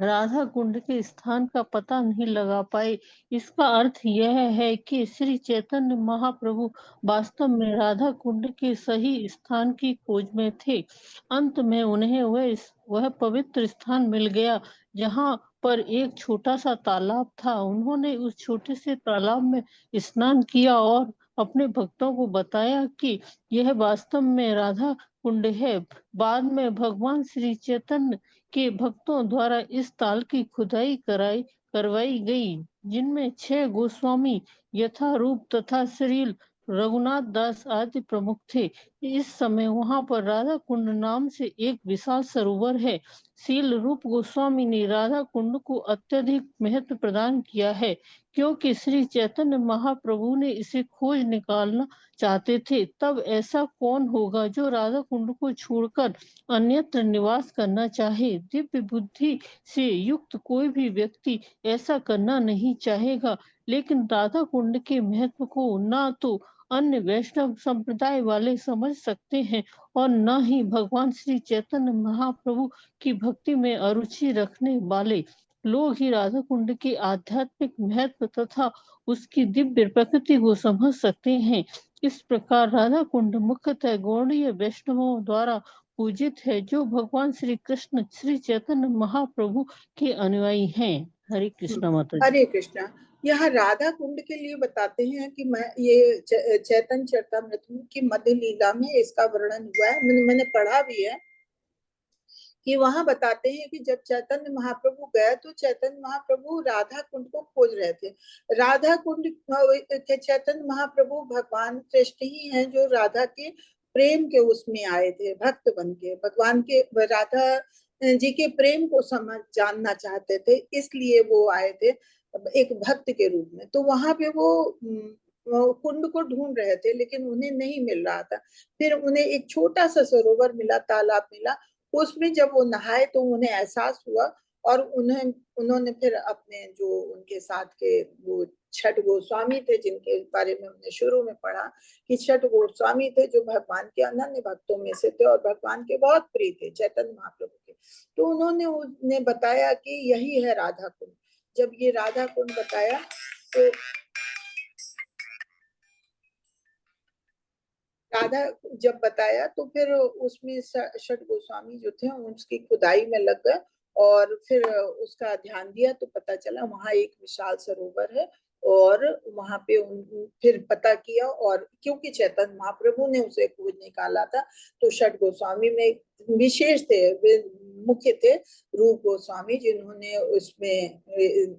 E: राधा कुंड के स्थान का पता नहीं लगा पाए। इसका अर्थ यह है कि श्री चैतन्य महाप्रभु वास्तव में राधा कुंड के सही स्थान की खोज में थे। अंत में उन्हें वह पवित्र स्थान मिल गया जहाँ पर एक छोटा सा तालाब था। उन्होंने उस छोटे से तालाब में स्नान किया और अपने भक्तों को बताया कि यह वास्तव में राधा कुंड है। बाद में भगवान श्री चैतन्य के भक्तों द्वारा इस ताल की खुदाई करवाई गई, जिनमें 6 गोस्वामी यथारूप तथा श्रील रघुनाथ दास आदि प्रमुख थे। इस समय वहां पर राधा कुंड नाम से एक विशाल सरोवर है। शील रूप गोस्वामी ने राधा कुंड को अत्यधिक महत्व प्रदान किया है, क्योंकि श्री चैतन्य महाप्रभु ने इसे खोज निकालना चाहते थे। तब ऐसा कौन होगा जो राधा कुंड को छोड़कर अन्यत्र निवास करना चाहे? दिव्य बुद्धि से युक्त कोई भी व्यक्ति ऐसा करना नहीं चाहेगा। लेकिन राधा कुंड के महत्व को न तो अन्य वैष्णव संप्रदाय वाले समझ सकते हैं और न ही भगवान श्री चैतन्य महाप्रभु की भक्ति में अरुचि रखने वाले लोग ही राधा कुंड के आध्यात्मिक महत्व तथा उसकी दिव्य प्रकृति को समझ सकते हैं। इस प्रकार राधा कुंड मुख्यतः गौड़ीय वैष्णवों द्वारा पूजित है, जो भगवान श्री कृष्ण श्री चैतन्य महाप्रभु के अनुयायी हैं। हरे कृष्णा माता जी।
A: हरे कृष्णा। यहाँ राधा कुंड के लिए बताते हैं कि मैं ये चैतन्य चरितमृत की मध्य लीला में इसका वर्णन हुआ है, मैंने पढ़ा भी है कि वहां बताते हैं कि जब चैतन्य महाप्रभु गए तो चैतन्य महाप्रभु राधा कुंड को खोज रहे थे। राधा कुंड के चैतन्य महाप्रभु भगवान कृष्ण ही हैं जो राधा के प्रेम के उसमें आए थे, भक्त बन के भगवान के राधा जी के प्रेम को जानना चाहते थे, इसलिए वो आए थे एक भक्त के रूप में। तो वहां पे वो कुंड को ढूंढ रहे थे लेकिन उन्हें नहीं मिल रहा था। फिर उन्हें एक छोटा सा सरोवर मिला, तालाब मिला, उसमें जब वो नहाए तो उन्हें एहसास हुआ और उन्होंने फिर अपने जो उनके साथ के वो 6 गोस्वामी थे, जिनके बारे में हमने शुरू में पढ़ा कि 6 गोस्वामी थे जो भगवान के अनन्य भक्तों में से थे और भगवान के बहुत प्रिय थे चैतन्य महाप्रभु के। तो उन्होंने उन्हें बताया कि यही है राधा कुंड। जब ये राधा कुंड बताया तो राधा जब बताया तो फिर उसमें 6 गोस्वामी जो थे उसकी खुदाई में लग गए और फिर उसका ध्यान दिया तो पता चला वहां एक विशाल सरोवर है और वहां पे फिर पता किया, और क्योंकि चैतन्य महाप्रभु ने उसे खोज निकाला था तो 6 गोस्वामी में विशेष थे, वे मुख्य थे रूप गोस्वामी, जिन्होंने उसमें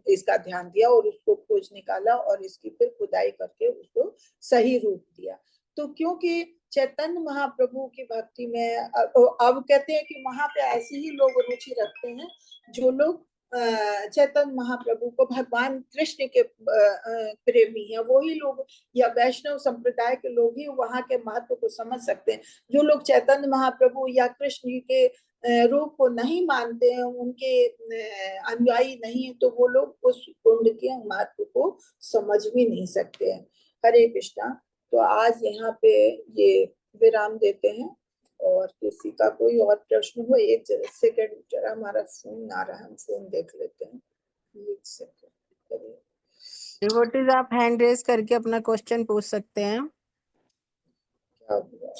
A: इसका ध्यान दिया और उसको खोज निकाला और इसकी फिर खुदाई करके उसको सही रूप दिया। तो क्योंकि चैतन्य महाप्रभु की भक्ति में अब कहते हैं कि वहां पे ऐसे ही लोग रुचि रखते हैं जो लोग चैतन्य महाप्रभु को भगवान कृष्ण के प्रेमी हैं, वही लोग या वैष्णव संप्रदाय के लोग ही वहां के महत्व को समझ सकते हैं। जो लोग चैतन्य महाप्रभु या कृष्ण के रूप को नहीं मानते हैं, उनके अनुयायी नहीं है, तो वो लोग उस कुंड के महत्व को समझ भी नहीं सकते हैं। हरे कृष्णा। तो आज यहाँ पे ये विराम देते हैं, और किसी का कोई और प्रश्न हो, एक सेकंड जरा हमारा फोन आ रहा है, हम फोन देख लेते हैं, एक सेकंड।
B: डिवोटीज आप हैंड रेज करके अपना क्वेश्चन पूछ सकते हैं।
A: क्या हुआ?